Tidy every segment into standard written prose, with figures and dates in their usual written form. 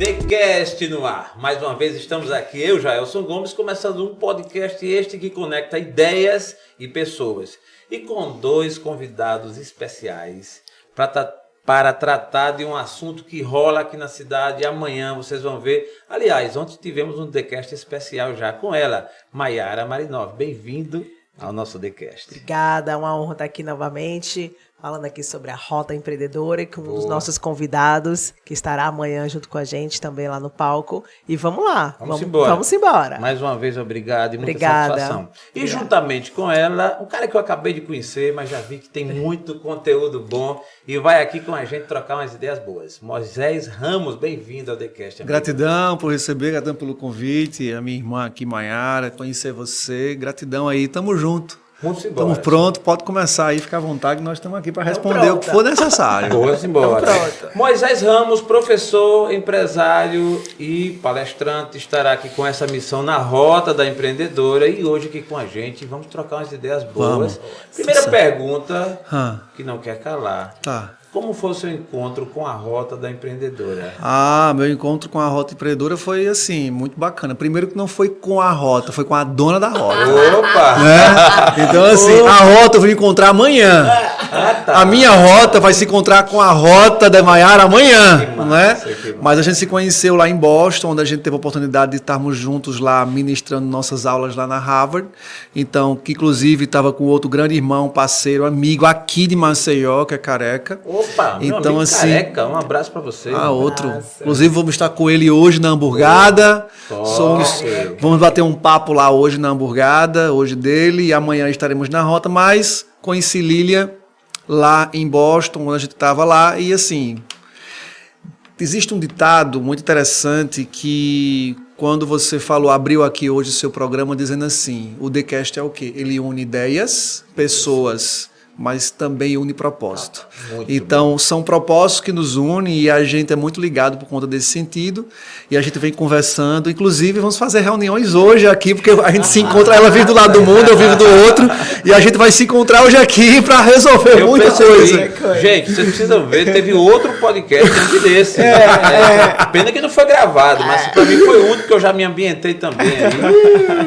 TheCast no ar. Mais uma vez estamos aqui, eu, Jaelson Gomes, começando um podcast este que conecta ideias e pessoas. E com dois convidados especiais para tratar de um assunto que rola aqui na cidade. Amanhã vocês vão ver. Aliás, ontem tivemos um TheCast especial já com ela, Maiara Marinov. Bem-vindo ao nosso TheCast. Obrigada, é uma honra estar aqui novamente, falando aqui sobre a Rota Empreendedora e com um dos nossos convidados, que estará amanhã junto com a gente também lá no palco. E vamos lá, vamos embora. Vamos embora. Mais uma vez, obrigado e muita satisfação. E juntamente com ela, um cara que eu acabei de conhecer, mas já vi que tem muito conteúdo bom e vai aqui com a gente trocar umas ideias boas. Moisés Ramos, bem-vindo ao TheCast. Gratidão por receber, gratidão pelo convite, a minha irmã aqui, Maiara, conhecer você, gratidão aí, tamo junto. Estamos prontos, pode começar aí, fica à vontade, nós estamos aqui para responder o que for necessário. Vamos embora. Moisés Ramos, professor, empresário e palestrante, estará aqui com essa missão na Rota da Empreendedora e hoje aqui com a gente, vamos trocar umas ideias boas. Primeira pergunta, que não quer calar. Tá. Como foi o seu encontro com a Rota da Empreendedora? Meu encontro com a Rota Empreendedora foi assim, muito bacana. Primeiro que não foi com a Rota, foi com a dona da Rota. Opa! Né? Então assim, a Rota eu vou encontrar amanhã. Tá. A minha Rota vai se encontrar com a Rota da Maiara amanhã. Né? Mas a gente se conheceu lá em Boston, onde a gente teve a oportunidade de estarmos juntos lá, ministrando nossas aulas lá na Harvard. Então, que inclusive estava com outro grande irmão, parceiro, amigo aqui de Maceió, que é Careca. Opa, meu então, amigo assim, Careca, um abraço para você. Outro. Inclusive, vamos estar com ele hoje na Hamburgada. Vamos bater um papo lá hoje na Hamburgada, hoje dele, e amanhã estaremos na Rota, mas conheci Lília lá em Boston, onde a gente estava lá, e assim, existe um ditado muito interessante que, quando você abriu aqui hoje o seu programa dizendo assim, o TheCast é o quê? Ele une ideias, pessoas, mas também une propósito. Então, são propósitos que nos unem e a gente é muito ligado por conta desse sentido. E a gente vem conversando. Inclusive, vamos fazer reuniões hoje aqui, porque a gente se encontra, ela vive do lado do mundo, eu vivo do outro. E a gente vai se encontrar hoje aqui para resolver muita coisa. Gente, vocês precisam ver, teve outro podcast antes desse. Pena que não foi gravado, mas para mim foi o único que eu já me ambientei também.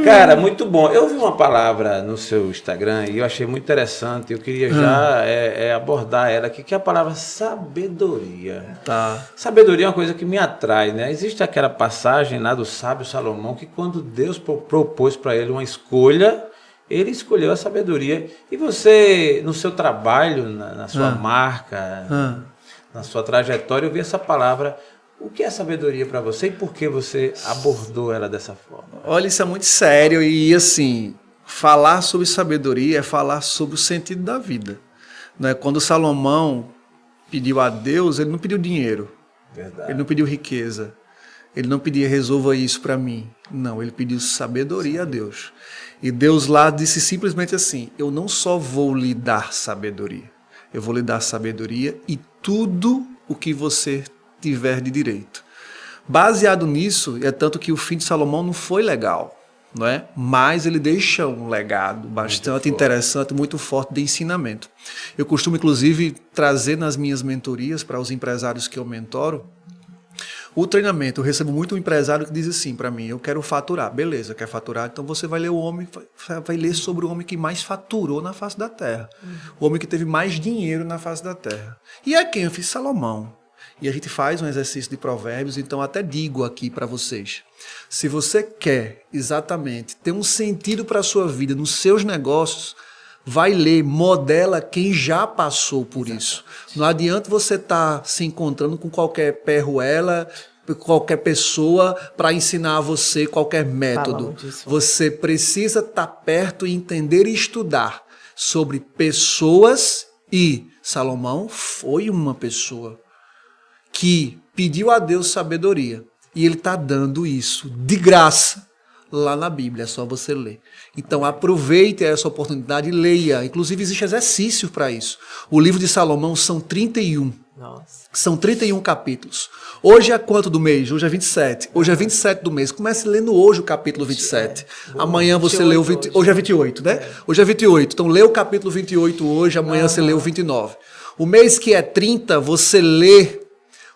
Cara, muito bom. Eu vi uma palavra no seu Instagram e eu achei muito interessante. Eu queria já abordar ela aqui, que é a palavra sabedoria. Tá. Sabedoria é uma coisa que me atrai, né? Existe aquela passagem lá do sábio Salomão que, quando Deus propôs para ele uma escolha, ele escolheu a sabedoria. E você, no seu trabalho, na sua marca, na sua trajetória, eu vi essa palavra. O que é sabedoria para você e por que você abordou ela dessa forma? Olha, isso é muito sério e assim, falar sobre sabedoria é falar sobre o sentido da vida. Né? Quando Salomão pediu a Deus, ele não pediu dinheiro. Verdade. Ele não pediu riqueza. Ele não pediu resolva isso para mim. Não, ele pediu sabedoria a Deus. E Deus lá disse simplesmente assim, eu não só vou lhe dar sabedoria, eu vou lhe dar sabedoria e tudo o que você tiver de direito. Baseado nisso, é tanto que o fim de Salomão não foi legal. Não é? Mas ele deixa um legado bastante interessante, muito forte de ensinamento. Eu costumo, inclusive, trazer nas minhas mentorias para os empresários que eu mentoro, o treinamento. Eu recebo muito um empresário que diz assim para mim, eu quero faturar. Beleza, quer faturar? Então você vai ler vai ler sobre o homem que mais faturou na face da terra. O homem que teve mais dinheiro na face da terra. E é quem? Eu fiz Salomão. E a gente faz um exercício de provérbios, então até digo aqui para vocês. Se você quer exatamente ter um sentido para a sua vida, nos seus negócios, vai ler, modela quem já passou por isso. Não adianta você estar se encontrando com qualquer perruela, qualquer pessoa para ensinar a você qualquer método. Você precisa estar perto e entender e estudar sobre pessoas e Salomão foi uma pessoa que pediu a Deus sabedoria. E ele está dando isso de graça lá na Bíblia, é só você ler. Então aproveite essa oportunidade e leia. Inclusive existe exercício para isso. O livro de Salomão são 31. Nossa. São 31 capítulos. Hoje é quanto do mês? Hoje é 27. Hoje é 27 do mês. Comece lendo hoje o capítulo 27. Amanhã você lê o 20. Hoje é 28, né? Hoje é 28. Então lê o capítulo 28 hoje, amanhã você lê o 29. O mês que é 30, você lê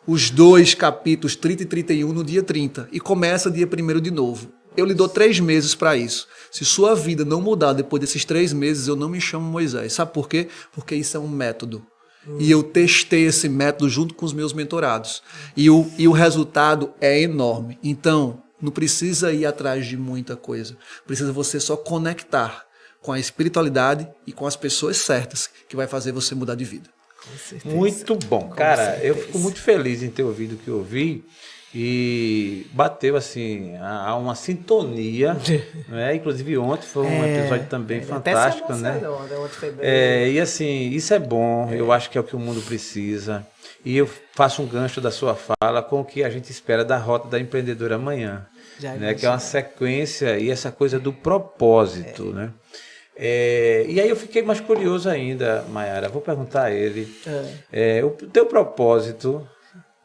os 2 capítulos 30 e 31 no dia 30 e começa dia 1º de novo. Eu lhe dou 3 meses para isso. Se sua vida não mudar depois desses 3 meses, eu não me chamo Moisés. Sabe por quê? Porque isso é um método. E eu testei esse método junto com os meus mentorados. E o resultado é enorme. Então, não precisa ir atrás de muita coisa. Precisa você só conectar com a espiritualidade e com as pessoas certas, que vai fazer você mudar de vida. Com certeza. Muito bom. Cara, eu fico muito feliz em ter ouvido o que eu ouvi. E bateu assim, há uma sintonia, né? Inclusive ontem foi um episódio também fantástico, né? E assim, isso é bom, eu acho que é o que o mundo precisa. E eu faço um gancho da sua fala com o que a gente espera da Rota da Empreendedora amanhã, né? Que é uma sequência e essa coisa do propósito, né? E aí eu fiquei mais curioso ainda, Mayara, vou perguntar a ele, o teu propósito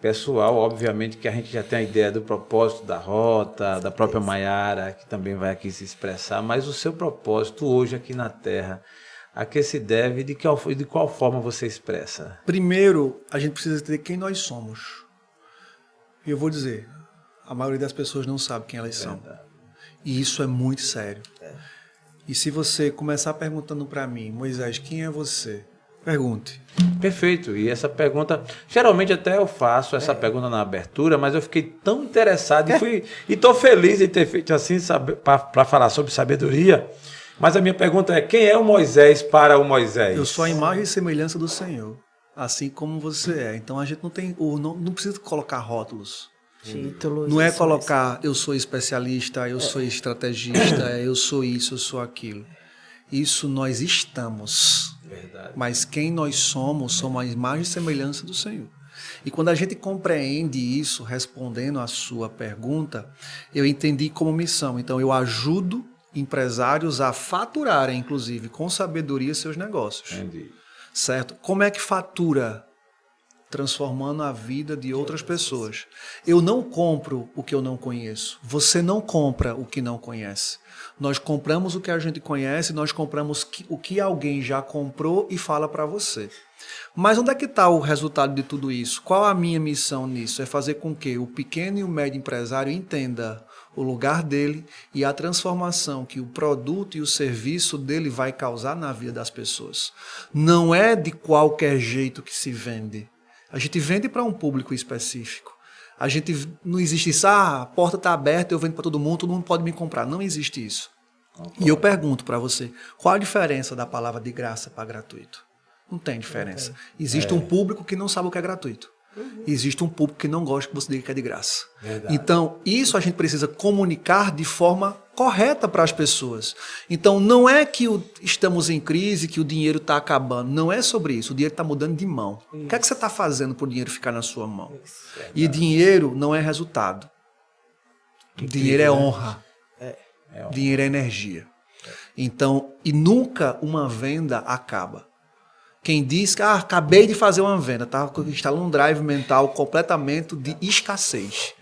pessoal, obviamente que a gente já tem a ideia do propósito da Rota, da própria Mayara, que também vai aqui se expressar, mas o seu propósito hoje aqui na Terra, a que se deve e de qual forma você expressa? Primeiro, a gente precisa entender quem nós somos. E eu vou dizer, a maioria das pessoas não sabe quem elas são. E isso é muito sério. E se você começar perguntando para mim, Moisés, quem é você? Pergunte. Perfeito. E essa pergunta, geralmente até eu faço essa pergunta na abertura, mas eu fiquei tão interessado e estou feliz em ter feito assim para falar sobre sabedoria. Mas a minha pergunta é, quem é o Moisés para o Moisés? Eu sou a imagem e semelhança do Senhor, assim como você é. Então a gente não precisa colocar rótulos. Títulos. Não é colocar eu sou especialista, eu sou estrategista, eu sou isso, eu sou aquilo. Isso nós estamos. Verdade. Mas quem nós somos a imagem e semelhança do Senhor. E quando a gente compreende isso, respondendo à sua pergunta, eu entendi como missão. Então eu ajudo empresários a faturarem, inclusive, com sabedoria seus negócios. Entendi. Certo? Como é que fatura? Transformando a vida de outras pessoas. Eu não compro o que eu não conheço. Você não compra o que não conhece. Nós compramos o que a gente conhece, nós compramos o que alguém já comprou e fala para você. Mas onde é que está o resultado de tudo isso? Qual a minha missão nisso? É fazer com que o pequeno e o médio empresário entenda o lugar dele e a transformação que o produto e o serviço dele vai causar na vida das pessoas. Não é de qualquer jeito que se vende. A gente vende para um público específico. A gente não existe isso, a porta está aberta, eu vendo para todo mundo pode me comprar. Não existe isso. E eu pergunto para você, qual a diferença da palavra de graça para gratuito? Não tem diferença. Existe um público que não sabe o que é gratuito. Existe um público que não gosta que você diga que é de graça. Verdade. Então, isso a gente precisa comunicar de forma correta para as pessoas. Então, não é que estamos em crise, que o dinheiro está acabando. Não é sobre isso. O dinheiro está mudando de mão. Isso. O que é que você está fazendo para o dinheiro ficar na sua mão? E dinheiro não é resultado. Dinheiro é honra. Dinheiro é energia. Então, e nunca uma venda acaba. Quem diz que acabei de fazer uma venda, está instalando um drive mental completamente de escassez.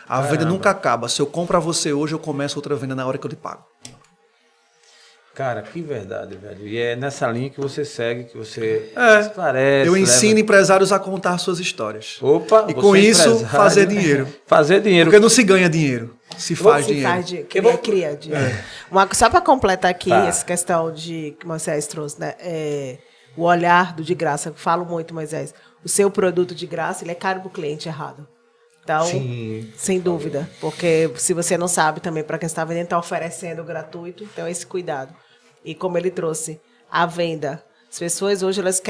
A venda nunca acaba. Se eu compro a você hoje, eu começo outra venda na hora que eu lhe pago. Cara, que verdade, velho. E é nessa linha que você segue, que você esclarece. Eu ensino empresários a contar suas histórias. Opa, e com isso, fazer dinheiro. Fazer dinheiro. Porque não se ganha dinheiro, se faz dinheiro. Cria dinheiro. Só para completar aqui essa questão que Moisés trouxe, né? O olhar do de graça. Eu falo muito, Moisés. O seu produto de graça, ele é caro para o cliente errado. Então, sim, sem dúvida. Porque se você não sabe também, para quem está vendendo, está oferecendo gratuito. Então, esse cuidado. E como ele trouxe, a venda. As pessoas hoje, elas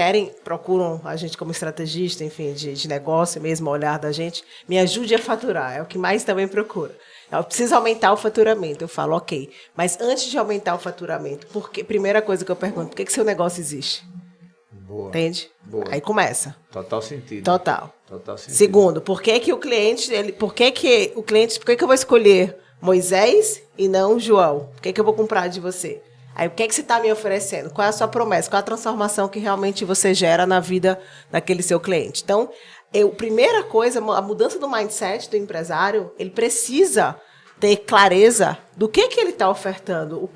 procuram a gente como estrategista, enfim, de negócio mesmo, o olhar da gente. Me ajude a faturar. É o que mais também procura. Eu preciso aumentar o faturamento. Eu falo, ok. Mas antes de aumentar o faturamento, primeira coisa que eu pergunto, por que seu negócio existe? Boa. Entende? Boa. Aí começa. Total sentido. Total sentido. Segundo, por que eu vou escolher Moisés e não João? Por que eu vou comprar de você? Aí o que você está me oferecendo? Qual é a sua promessa? Qual é a transformação que realmente você gera na vida daquele seu cliente? Então, primeira coisa, a mudança do mindset do empresário, ele precisa ter clareza do que ele está ofertando,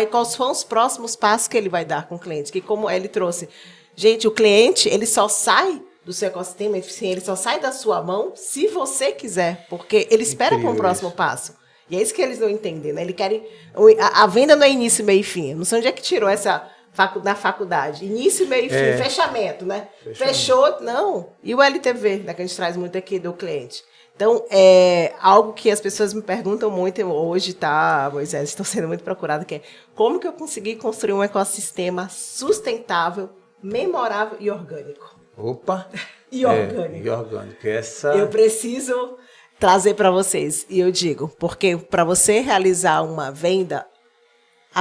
quais são os próximos passos que ele vai dar com o cliente. Que como ele trouxe, gente, o cliente, ele só sai do seu ecossistema, ele só sai da sua mão se você quiser, porque ele espera para um próximo passo. E é isso que eles não entendem, né? Eles querem... A venda não é início, meio e fim. Não sei onde é que tirou essa da faculdade. Início, meio e fim, fechamento, né? Fechou, não. E o LTV, né, que a gente traz muito aqui do cliente. Então, é algo que as pessoas me perguntam muito hoje, tá, Moisés, estão sendo muito procuradas, que é como que eu consegui construir um ecossistema sustentável, memorável e orgânico. Opa! E orgânico. E orgânico. Essa... Eu preciso trazer para vocês, e eu digo, porque para você realizar uma venda,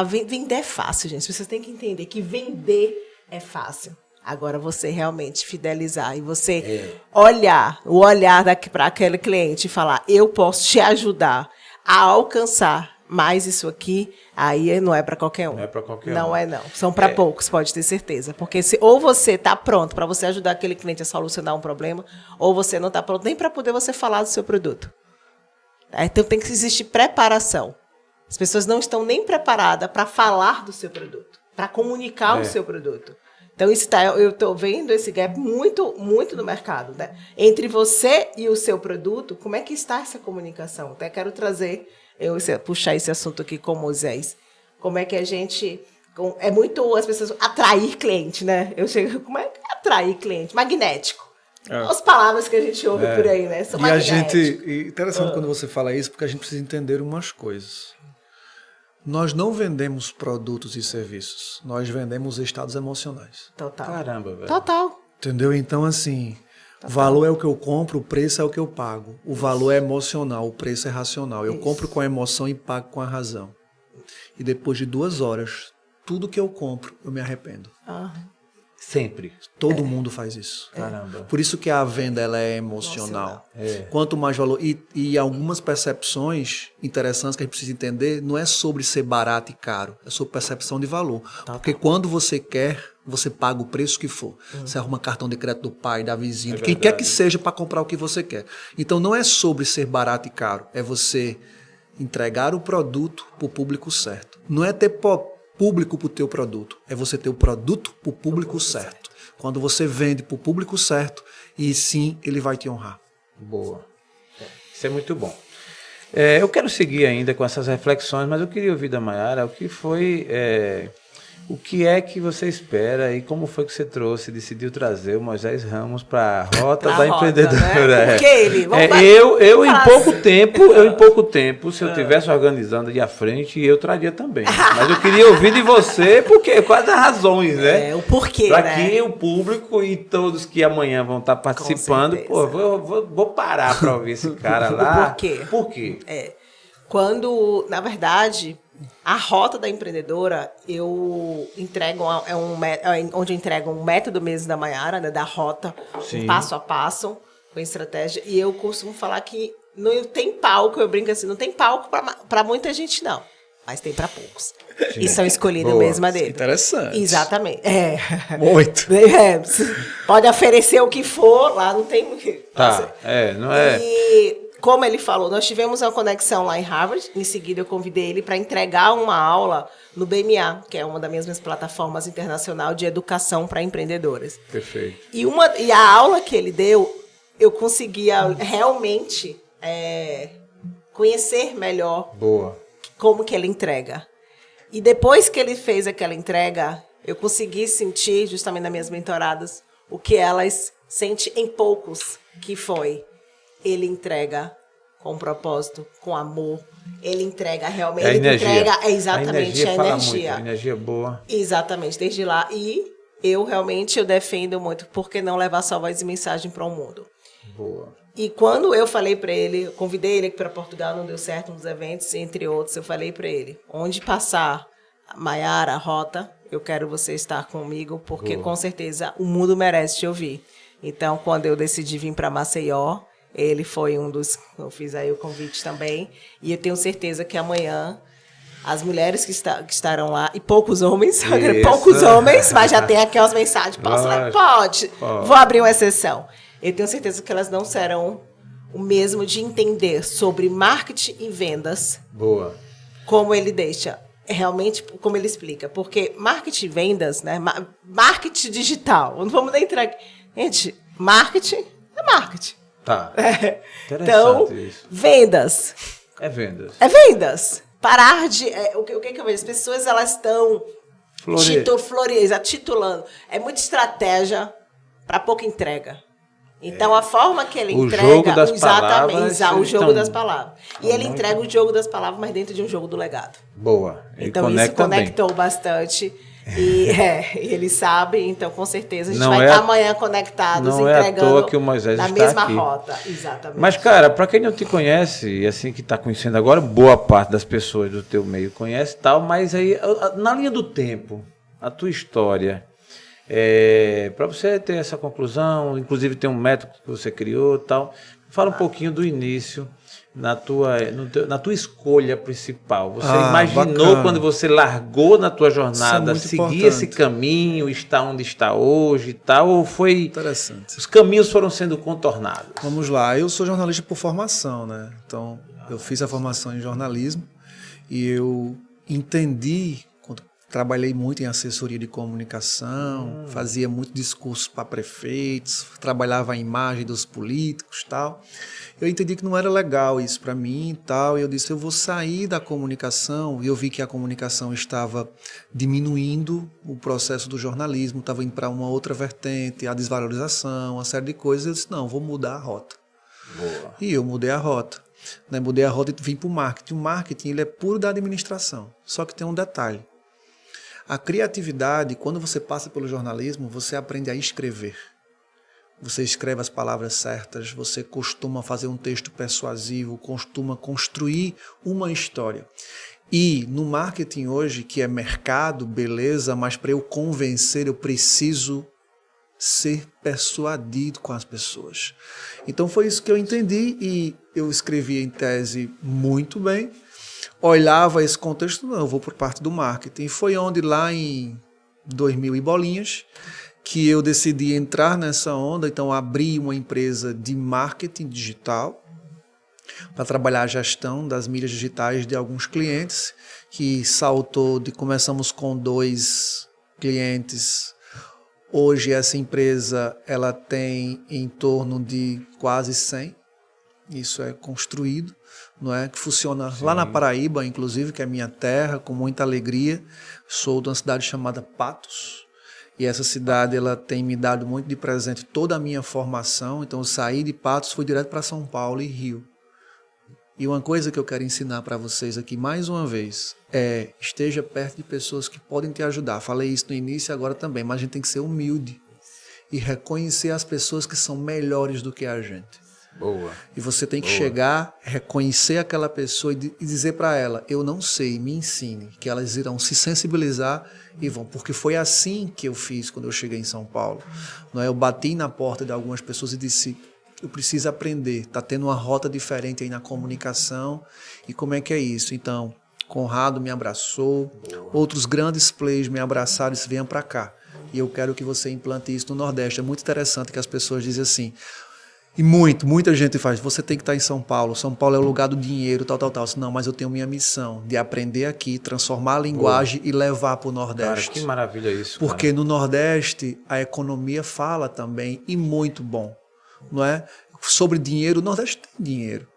vender é fácil, gente. Vocês têm que entender que vender é fácil. Agora você realmente fidelizar e você olhar para aquele cliente e falar, eu posso te ajudar a alcançar mais isso aqui, aí não é para qualquer um. Não é para qualquer um. Não é, não. São para poucos, pode ter certeza. Porque ou você está pronto para você ajudar aquele cliente a solucionar um problema, ou você não está pronto nem para poder você falar do seu produto. Então tem que existir preparação. As pessoas não estão nem preparadas para falar do seu produto, para comunicar o seu produto. Então, eu estou vendo esse gap muito, muito no mercado, né? Entre você e o seu produto, como é que está essa comunicação? Até quero puxar esse assunto aqui com o Moisés. Como é que a gente... É muito as pessoas... Atrair cliente, né? Como é que atrair cliente? Magnético. As palavras que a gente ouve por aí, né? São Interessante quando você fala isso, porque a gente precisa entender umas coisas. Nós não vendemos produtos e serviços. Nós vendemos estados emocionais. Total. Caramba, velho. Total. Entendeu? Então, assim, valor é o que eu compro, o preço é o que eu pago. O valor é emocional, o preço é racional. Eu compro com a emoção e pago com a razão. E depois de 2 horas, tudo que eu compro, eu me arrependo. Sempre. Todo mundo faz isso. Caramba. Por isso que a venda ela é emocional. Quanto mais valor... E algumas percepções interessantes que a gente precisa entender, não é sobre ser barato e caro, é sobre percepção de valor. Porque quando você quer, você paga o preço que for. Você arruma cartão de crédito do pai, da vizinha, de quem quer que seja para comprar o que você quer. Então não é sobre ser barato e caro, é você entregar o produto para o público certo. Não é ter público para o teu produto, é você ter o produto para o público certo. Quando você vende para o público certo, e sim, ele vai te honrar. Boa. Isso é muito bom. Eu quero seguir ainda com essas reflexões, mas eu queria ouvir da Mayara o que foi... o que é que você espera e como foi que você decidiu trazer o Moisés Ramos para a Rota da Empreendedora? Né? Porque ele... Eu em pouco tempo, se eu estivesse organizando de à frente, eu traria também. Mas eu queria ouvir de você, porque quais as razões, né? O porquê, para que o público e todos que amanhã vão estar participando, vou parar para ouvir esse cara lá. Por quê? Por quê? Quando, na verdade... A Rota da Empreendedora, eu entrego onde eu entrego um método mesmo da Mayara, né, da Rota, um passo a passo, com estratégia. E eu costumo falar que não tem palco, eu brinco assim, não tem palco para muita gente, não. Mas tem para poucos. Sim. E são escolhidos mesmo a dedo. Interessante. Exatamente. Muito. Pode oferecer o que for, lá não tem... não é... E... Como ele falou, nós tivemos uma conexão lá em Harvard. Em seguida, eu convidei ele para entregar uma aula no BMA, que é uma das mesmas plataformas internacionais de educação para empreendedoras. Perfeito. E a aula que ele deu, eu conseguia realmente conhecer melhor como que ele entrega. E depois que ele fez aquela entrega, eu consegui sentir, justamente nas minhas mentoradas, o que elas sentem em poucos, que foi... Ele entrega com propósito, com amor. Ele entrega realmente. Ele entrega exatamente a energia. A energia boa. Exatamente, desde lá. E eu defendo muito, por que não levar só voz e mensagem para o mundo? Boa. E quando eu falei para ele, eu convidei ele para Portugal, não deu certo nos eventos, entre outros, eu falei para ele, onde passar Mayara, Rota, eu quero você estar comigo, porque com certeza o mundo merece te ouvir. Então, quando eu decidi vir para Maceió, ele foi um dos... Eu fiz aí o convite também. E eu tenho certeza que amanhã as mulheres que estarão lá... E poucos homens. Poucos homens, mas já tem aquelas mensagens. Pode. Vou abrir uma exceção. Eu tenho certeza que elas não serão o mesmo de entender sobre marketing e vendas. Boa. Como ele deixa. Realmente, como ele explica. Porque marketing e vendas, né? Marketing digital. Não vamos nem entrar aqui. Gente... Marketing é marketing. Tá. Então, Interessante isso. vendas. É vendas. É vendas. Parar de... o que eu vejo? As pessoas, elas estão titulando. É muita estratégia para pouca entrega. Então, a forma que ele entrega... jogo das exatamente, palavras, o jogo então, das palavras. E ele entrega o jogo das palavras, mas dentro de um jogo do legado. Boa. Então, isso conectou bastante. E ele sabe, então com certeza a gente vai estar amanhã conectados, não entregando é à toa que o Moisés na está mesma aqui. rota. Exatamente. Mas, cara, para quem não te conhece, e assim que está conhecendo agora, boa parte das pessoas do teu meio conhece e tal, mas aí, na linha do tempo, a tua história, para você ter essa conclusão, inclusive tem um método que você criou e tal, fala um pouquinho do início. Na tua escolha principal, você imaginou bacana. Quando você largou na tua jornada seguir esse caminho, estar onde está hoje e tal, ou foi interessante? Os caminhos foram sendo contornados. Vamos lá, eu sou jornalista por formação, né? Então eu fiz a formação em jornalismo e eu entendi, quando trabalhei muito em assessoria de comunicação, fazia muito discurso para prefeitos, trabalhava a imagem dos políticos e tal. Eu entendi que não era legal isso para mim e tal, e eu disse, eu vou sair da comunicação, e eu vi que a comunicação estava diminuindo o processo do jornalismo, estava indo para uma outra vertente, a desvalorização, uma série de coisas, eu disse, não, vou mudar a rota. Boa. E eu mudei a rota. Mudei a rota e vim para o marketing. O marketing ele é puro da administração, só que tem um detalhe. A criatividade, quando você passa pelo jornalismo, você aprende a escrever. Você escreve as palavras certas, você costuma fazer um texto persuasivo, costuma construir uma história. E no marketing hoje, que é mercado, beleza, mas para eu convencer, eu preciso ser persuadido com as pessoas. Então foi isso que eu entendi e eu escrevi em tese muito bem. Olhava esse contexto, não, eu vou por parte do marketing. E foi onde lá em 2000 e bolinhas, que eu decidi entrar nessa onda, então abri uma empresa de marketing digital para trabalhar a gestão das mídias digitais de alguns clientes, que saltou começamos com 2 clientes. Hoje essa empresa ela tem em torno de quase 100, isso é construído, não é? Que funciona Sim. lá na Paraíba, inclusive, que é minha terra, com muita alegria. Sou de uma cidade chamada Patos. E essa cidade ela tem me dado muito de presente toda a minha formação. Então eu saí de Patos, fui direto para São Paulo e Rio. E uma coisa que eu quero ensinar para vocês aqui mais uma vez é esteja perto de pessoas que podem te ajudar. Falei isso no início e agora também, mas a gente tem que ser humilde e reconhecer as pessoas que são melhores do que a gente. Boa. E você tem que chegar, reconhecer aquela pessoa e dizer para ela, eu não sei, me ensine, que elas irão se sensibilizar e vão, porque foi assim que eu fiz quando eu cheguei em São Paulo. Não é? Eu bati na porta de algumas pessoas e disse, eu preciso aprender, está tendo uma rota diferente aí na comunicação, e como é que é isso? Então, Conrado me abraçou, outros grandes players me abraçaram e disse, venha para cá, e eu quero que você implante isso no Nordeste. É muito interessante que as pessoas dizem assim, e muita gente faz, você tem que estar em São Paulo é o lugar do dinheiro, tal. Não, mas eu tenho minha missão de aprender aqui, transformar a linguagem e levar para o Nordeste. Cara, que maravilha isso. Porque cara, no Nordeste a economia fala também, e muito bom, não é? Sobre dinheiro, o Nordeste tem dinheiro.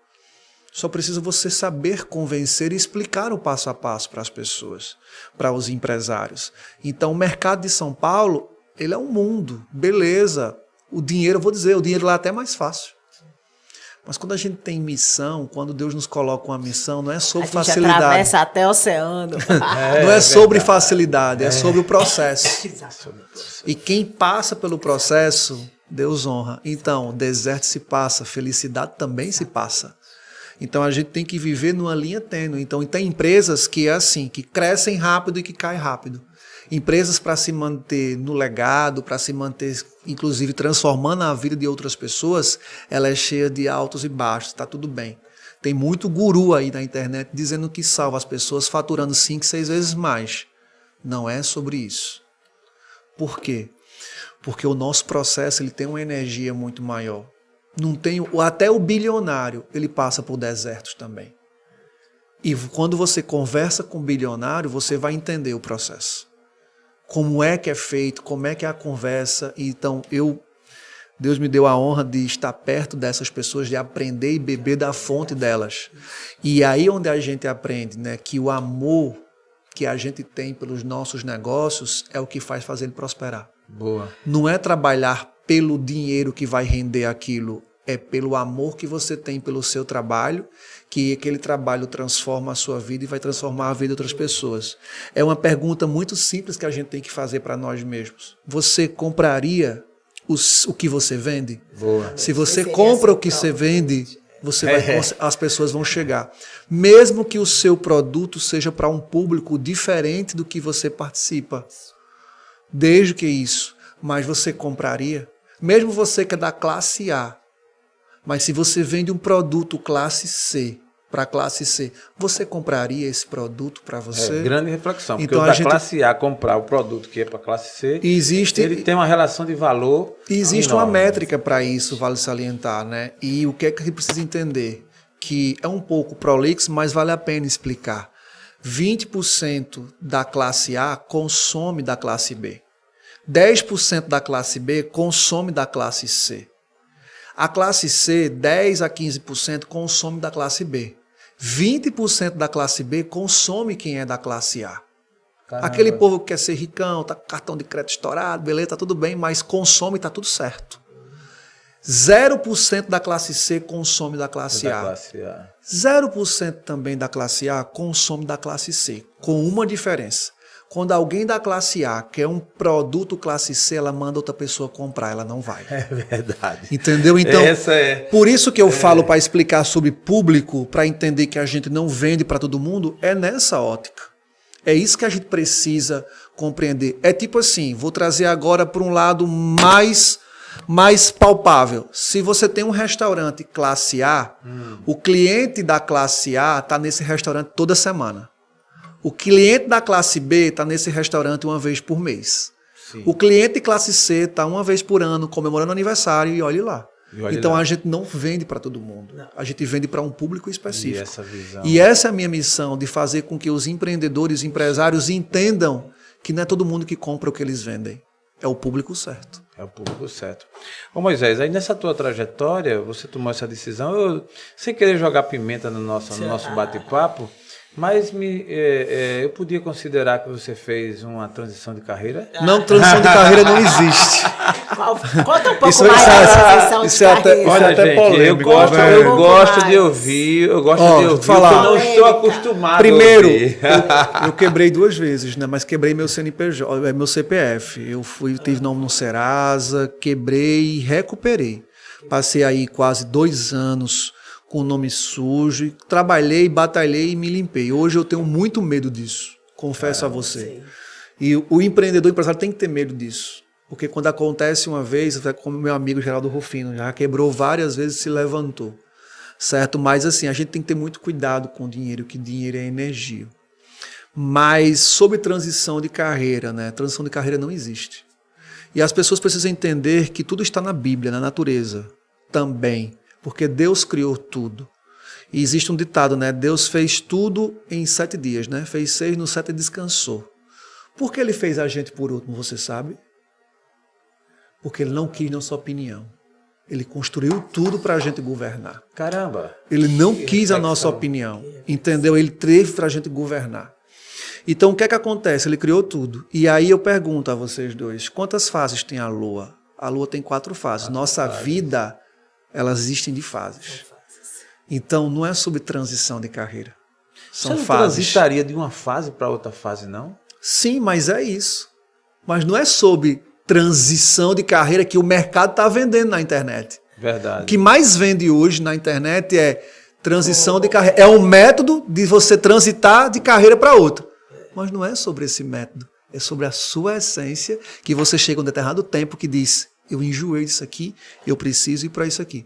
Só precisa você saber convencer e explicar o passo a passo para as pessoas, para os empresários. Então o mercado de São Paulo, ele é um mundo, beleza. O dinheiro, eu vou dizer, o dinheiro lá é até mais fácil. Mas quando a gente tem missão, quando Deus nos coloca uma missão, não é sobre facilidade. Atravessa até o oceano. Não é sobre facilidade, é sobre o processo. E quem passa pelo processo, Deus honra. Então, deserto se passa, felicidade também se passa. Então a gente tem que viver numa linha tênue. Então tem empresas que é assim, que crescem rápido e que caem rápido. Empresas para se manter no legado, para se manter, inclusive, transformando a vida de outras pessoas, ela é cheia de altos e baixos, está tudo bem. Tem muito guru aí na internet dizendo que salva as pessoas faturando 5, 6 vezes mais. Não é sobre isso. Por quê? Porque o nosso processo ele tem uma energia muito maior. Não tem, até o bilionário ele passa por desertos também. E quando você conversa com o bilionário, você vai entender o processo. Como é que é feito, como é que é a conversa. Então, eu Deus me deu a honra de estar perto dessas pessoas, de aprender e beber da fonte delas. E aí onde a gente aprende, né, que o amor que a gente tem pelos nossos negócios é o que faz fazer ele prosperar. Boa. Não é trabalhar pelo dinheiro que vai render aquilo, é pelo amor que você tem pelo seu trabalho, que aquele trabalho transforma a sua vida e vai transformar a vida de outras pessoas. É uma pergunta muito simples que a gente tem que fazer para nós mesmos. Você compraria o que você vende? Boa. Se você compra o que você vende, as pessoas vão chegar. Mesmo que o seu produto seja para um público diferente do que você participa. Desde que isso. Mas você compraria? Mesmo você que é da classe A. Mas se você vende um produto classe C, para a classe C, você compraria esse produto para você? Grande reflexão, porque então, o da classe A comprar o produto que é para a classe C, ele tem uma relação de valor. Existe enorme. uma métrica para isso, vale salientar, né? E o que é que a gente precisa entender? Que é um pouco prolixo, mas vale a pena explicar. 20% da classe A consome da classe B. 10% da classe B consome da classe C. A classe C, 10 a 15% consome da classe B. 20% da classe B consome quem é da classe A. Caramba. Aquele povo que quer ser ricão, tá com cartão de crédito estourado, beleza, tá tudo bem, mas consome e tá tudo certo. 0% da classe C consome da classe A. 0% também da classe A consome da classe C, com uma diferença. Quando alguém da classe A quer um produto classe C, ela manda outra pessoa comprar, ela não vai. É verdade. Entendeu? Então, por isso que eu falo para explicar sobre público, para entender que a gente não vende para todo mundo, é nessa ótica. É isso que a gente precisa compreender. É tipo assim, vou trazer agora para um lado mais palpável. Se você tem um restaurante classe A, o cliente da classe A está nesse restaurante toda semana. O cliente da classe B está nesse restaurante uma vez por mês. Sim. O cliente de classe C está uma vez por ano comemorando aniversário e olhe lá. Então a gente não vende para todo mundo. Não. A gente vende para um público específico. E essa é a minha missão, de fazer com que os empreendedores, empresários entendam que não é todo mundo que compra o que eles vendem. É o público certo. É o público certo. Ô Moisés, aí nessa tua trajetória, você tomou essa decisão, sem querer jogar pimenta no nosso bate-papo, mas eu podia considerar que você fez uma transição de carreira? Não, transição de carreira não existe. Conta um pouco mais da transição de carreira. Olha, gente, polêmico, eu gosto de ouvir, falar. Eu não estou acostumado Primeiro, eu quebrei 2 vezes, né? Mas quebrei meu CNPJ, meu CPF. Eu tive nome no Serasa, quebrei e recuperei. Passei aí quase 2 anos com o nome sujo, trabalhei, batalhei e me limpei. Hoje eu tenho muito medo disso, confesso a você. Sim. E o empreendedor, o empresário tem que ter medo disso. Porque quando acontece uma vez, como meu amigo Geraldo Rufino, já quebrou várias vezes e se levantou. Certo? Mas assim, a gente tem que ter muito cuidado com o dinheiro, que dinheiro é energia. Mas sobre transição de carreira, né? Transição de carreira não existe. E as pessoas precisam entender que tudo está na Bíblia, na natureza também. Porque Deus criou tudo. E existe um ditado, né? Deus fez tudo em 7 dias, né? Fez 6, no 7 descansou. Por que ele fez a gente por último, você sabe? Porque ele não quis nossa opinião. Ele construiu tudo para a gente governar. Caramba! Ele não quis a nossa opinião, entendeu? Ele teve para a gente governar. Então, o que é que acontece? Ele criou tudo. E aí eu pergunto a vocês dois, quantas fases tem a Lua? A Lua tem 4 fases. Nossa vida, elas existem de fases. Então, não é sobre transição de carreira. São fases. Você não transitaria de uma fase para outra fase, não? Sim, mas é isso. Mas não é sobre transição de carreira que o mercado está vendendo na internet. Verdade. O que mais vende hoje na internet é transição de carreira. É um método de você transitar de carreira para outra. Mas não é sobre esse método. É sobre a sua essência, que você chega a um determinado tempo que diz, eu enjoei disso aqui, eu preciso ir para isso aqui.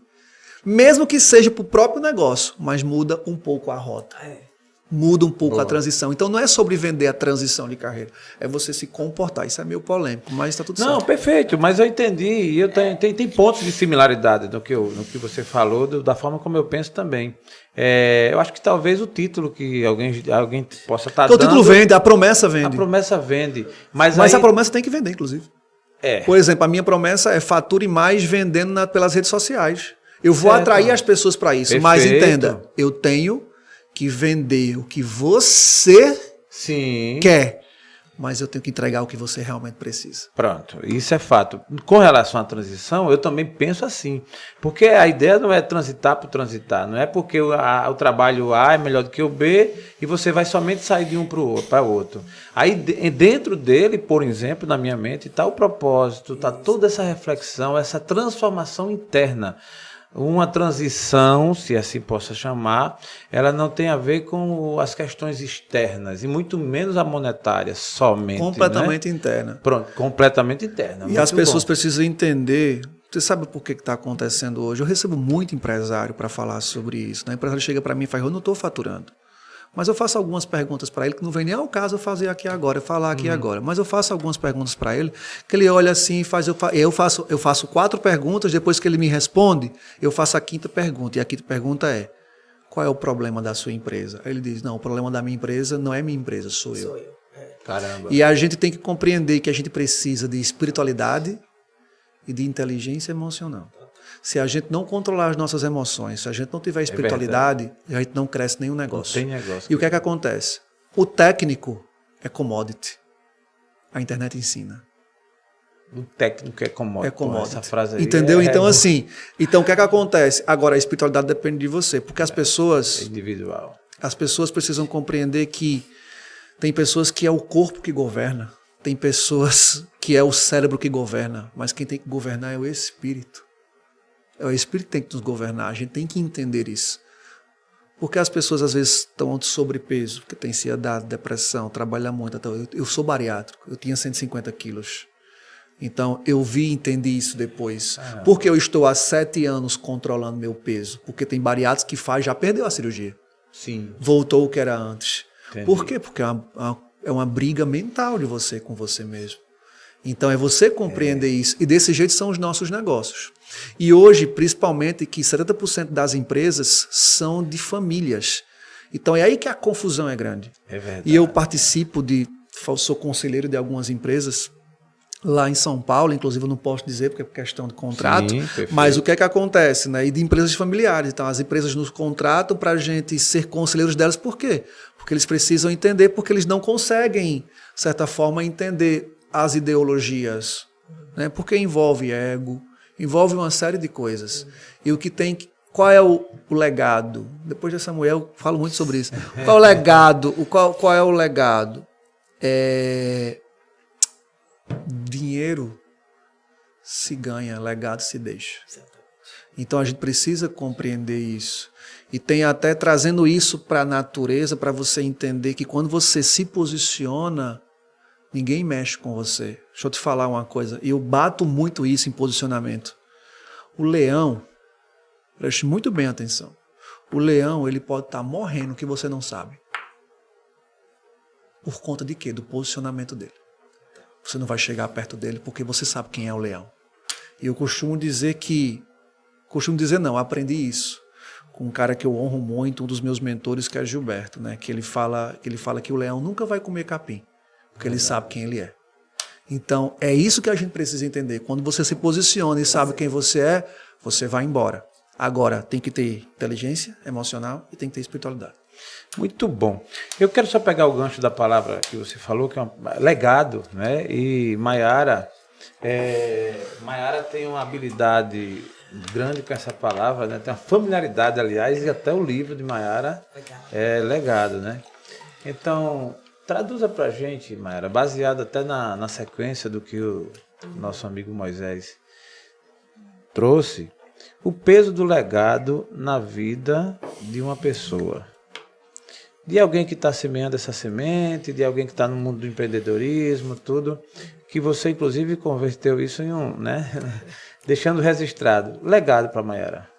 Mesmo que seja para o próprio negócio, mas muda um pouco a rota. Muda um pouco a transição. Então não é sobre vender a transição de carreira, é você se comportar. Isso é meio polêmico, mas está tudo certo. Não, perfeito, mas eu entendi. E tem pontos de similaridade no que você falou, da forma como eu penso também. Eu acho que talvez o título que alguém possa estar dando... O título vende, a promessa vende. A promessa vende. Mas a promessa tem que vender, inclusive. Por exemplo, a minha promessa é fature mais vendendo pelas redes sociais. Eu vou atrair as pessoas para isso. Perfeito. Mas entenda, eu tenho que vender o que você quer. Mas eu tenho que entregar o que você realmente precisa. Pronto, isso é fato. Com relação à transição, eu também penso assim. Porque a ideia não é transitar por transitar. Não é porque o trabalho A é melhor do que o B e você vai somente sair de um para o outro. Aí dentro dele, por exemplo, na minha mente, está o propósito, está toda essa reflexão, essa transformação interna. Uma transição, se assim possa chamar, ela não tem a ver com as questões externas e muito menos a monetária somente. Completamente né? interna. Pronto, completamente interna. E as pessoas precisam entender. Você sabe por que está acontecendo hoje? Eu recebo muito empresário para falar sobre isso. Né? O empresário chega para mim e fala, eu não estou faturando. Mas eu faço algumas perguntas para ele, que não vem nem ao caso eu fazer aqui agora, eu falar aqui agora. Mas eu faço algumas perguntas para ele, que ele olha assim e faz. Eu faço 4 perguntas, depois que ele me responde, eu faço a 5ª pergunta. E a 5ª pergunta é: qual é o problema da sua empresa? Aí ele diz: não, o problema da minha empresa não é minha empresa, sou eu. Caramba. E a gente tem que compreender que a gente precisa de espiritualidade e de inteligência emocional. Se a gente não controlar as nossas emoções, se a gente não tiver espiritualidade, a gente não cresce nenhum negócio. Não tem negócio. E o que é que acontece? O técnico é commodity. A internet ensina. O técnico é commodity. É commodity. Essa frase aí entendeu? Então, assim, o que é que acontece? Agora, a espiritualidade depende de você, porque as pessoas... É individual. As pessoas precisam compreender que tem pessoas que é o corpo que governa, tem pessoas que é o cérebro que governa, mas quem tem que governar é o espírito. É o espírito que tem que nos governar, a gente tem que entender isso. Porque as pessoas às vezes estão de sobrepeso, porque tem ansiedade, depressão, trabalham muito. Então, eu sou bariátrico, eu tinha 150 quilos. Então eu vi e entendi isso depois. Porque eu estou há 7 anos controlando meu peso. Porque tem bariátricos que já perdeu a cirurgia. Sim. Voltou o que era antes. Entendi. Por quê? Porque é uma briga mental de você com você mesmo. Então é você compreender isso. E desse jeito são os nossos negócios. E hoje, principalmente, que 70% das empresas são de famílias. Então é aí que a confusão é grande. É verdade. E eu participo sou conselheiro de algumas empresas lá em São Paulo, inclusive eu não posso dizer porque é por questão de contrato. Sim, mas o que é que acontece? Né? E de empresas familiares. Então as empresas nos contratam para a gente ser conselheiros delas. Por quê? Porque eles precisam entender, porque eles não conseguem, de certa forma, entender as ideologias, né? Porque envolve ego, envolve uma série de coisas. E o que tem, qual é o legado? Depois de Samuel, eu falo muito sobre isso. Qual é o legado? Qual é o legado? Dinheiro se ganha, legado se deixa. Então a gente precisa compreender isso. E tem até trazendo isso para a natureza, para você entender que quando você se posiciona, ninguém mexe com você. Deixa eu te falar uma coisa. E eu bato muito isso em posicionamento. O leão, preste muito bem atenção. O leão, ele pode estar morrendo que você não sabe. Por conta de quê? Do posicionamento dele. Você não vai chegar perto dele porque você sabe quem é o leão. E eu costumo dizer aprendi isso com um cara que eu honro muito, um dos meus mentores, que é Gilberto, né? Que ele fala que o leão nunca vai comer capim. Porque ele sabe quem ele é. Então, é isso que a gente precisa entender. Quando você se posiciona e sabe quem você é, você vai embora. Agora, tem que ter inteligência emocional e tem que ter espiritualidade. Muito bom. Eu quero só pegar o gancho da palavra que você falou, que é um legado, né? E Mayara tem uma habilidade grande com essa palavra, né? Tem uma familiaridade, aliás, e até o livro de Mayara é legado, né? Então, traduza para a gente, Mayara, baseado até na sequência do que o nosso amigo Moisés trouxe, o peso do legado na vida de uma pessoa. De alguém que está semeando essa semente, de alguém que está no mundo do empreendedorismo, tudo, que você, inclusive, converteu isso em né? Deixando registrado. Legado para a Mayara.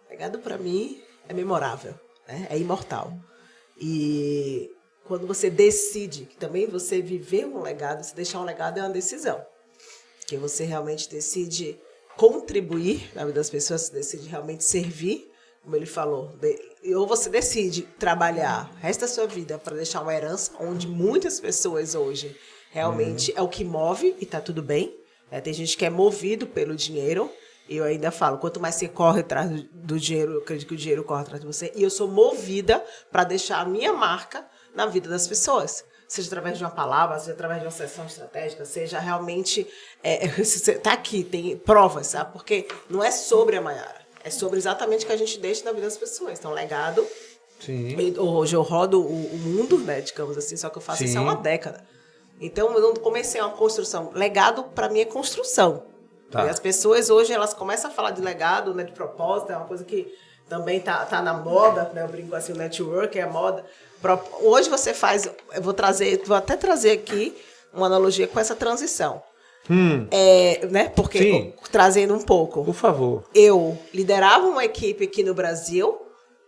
Legado para mim é memorável, né? É imortal. E quando você decide que também você viver um legado, se deixar um legado é uma decisão. Que você realmente decide contribuir na vida das pessoas, você decide realmente servir, como ele falou. Ou você decide trabalhar o resto da sua vida para deixar uma herança, onde muitas pessoas hoje realmente é o que move e está tudo bem. Tem gente que é movido pelo dinheiro. Eu ainda falo, quanto mais você corre atrás do dinheiro, eu acredito que o dinheiro corre atrás de você. E eu sou movida para deixar a minha marca na vida das pessoas. Seja através de uma palavra, seja através de uma sessão estratégica, seja realmente... você está aqui, tem provas, sabe? Porque não é sobre a Mayara. É sobre exatamente o que a gente deixa na vida das pessoas. Então, legado... Sim. Hoje eu rodo o mundo, né, digamos assim, só que eu faço isso há uma década. Então, eu não comecei uma construção. Legado, para mim, é construção. Tá. E as pessoas hoje, elas começam a falar de legado, né, de propósito, é uma coisa que também tá na moda, né, eu brinco assim, o network é a moda. Hoje você faz, eu vou até trazer aqui uma analogia com essa transição. Né, porque, Sim. Trazendo um pouco. Por favor. Eu liderava uma equipe aqui no Brasil,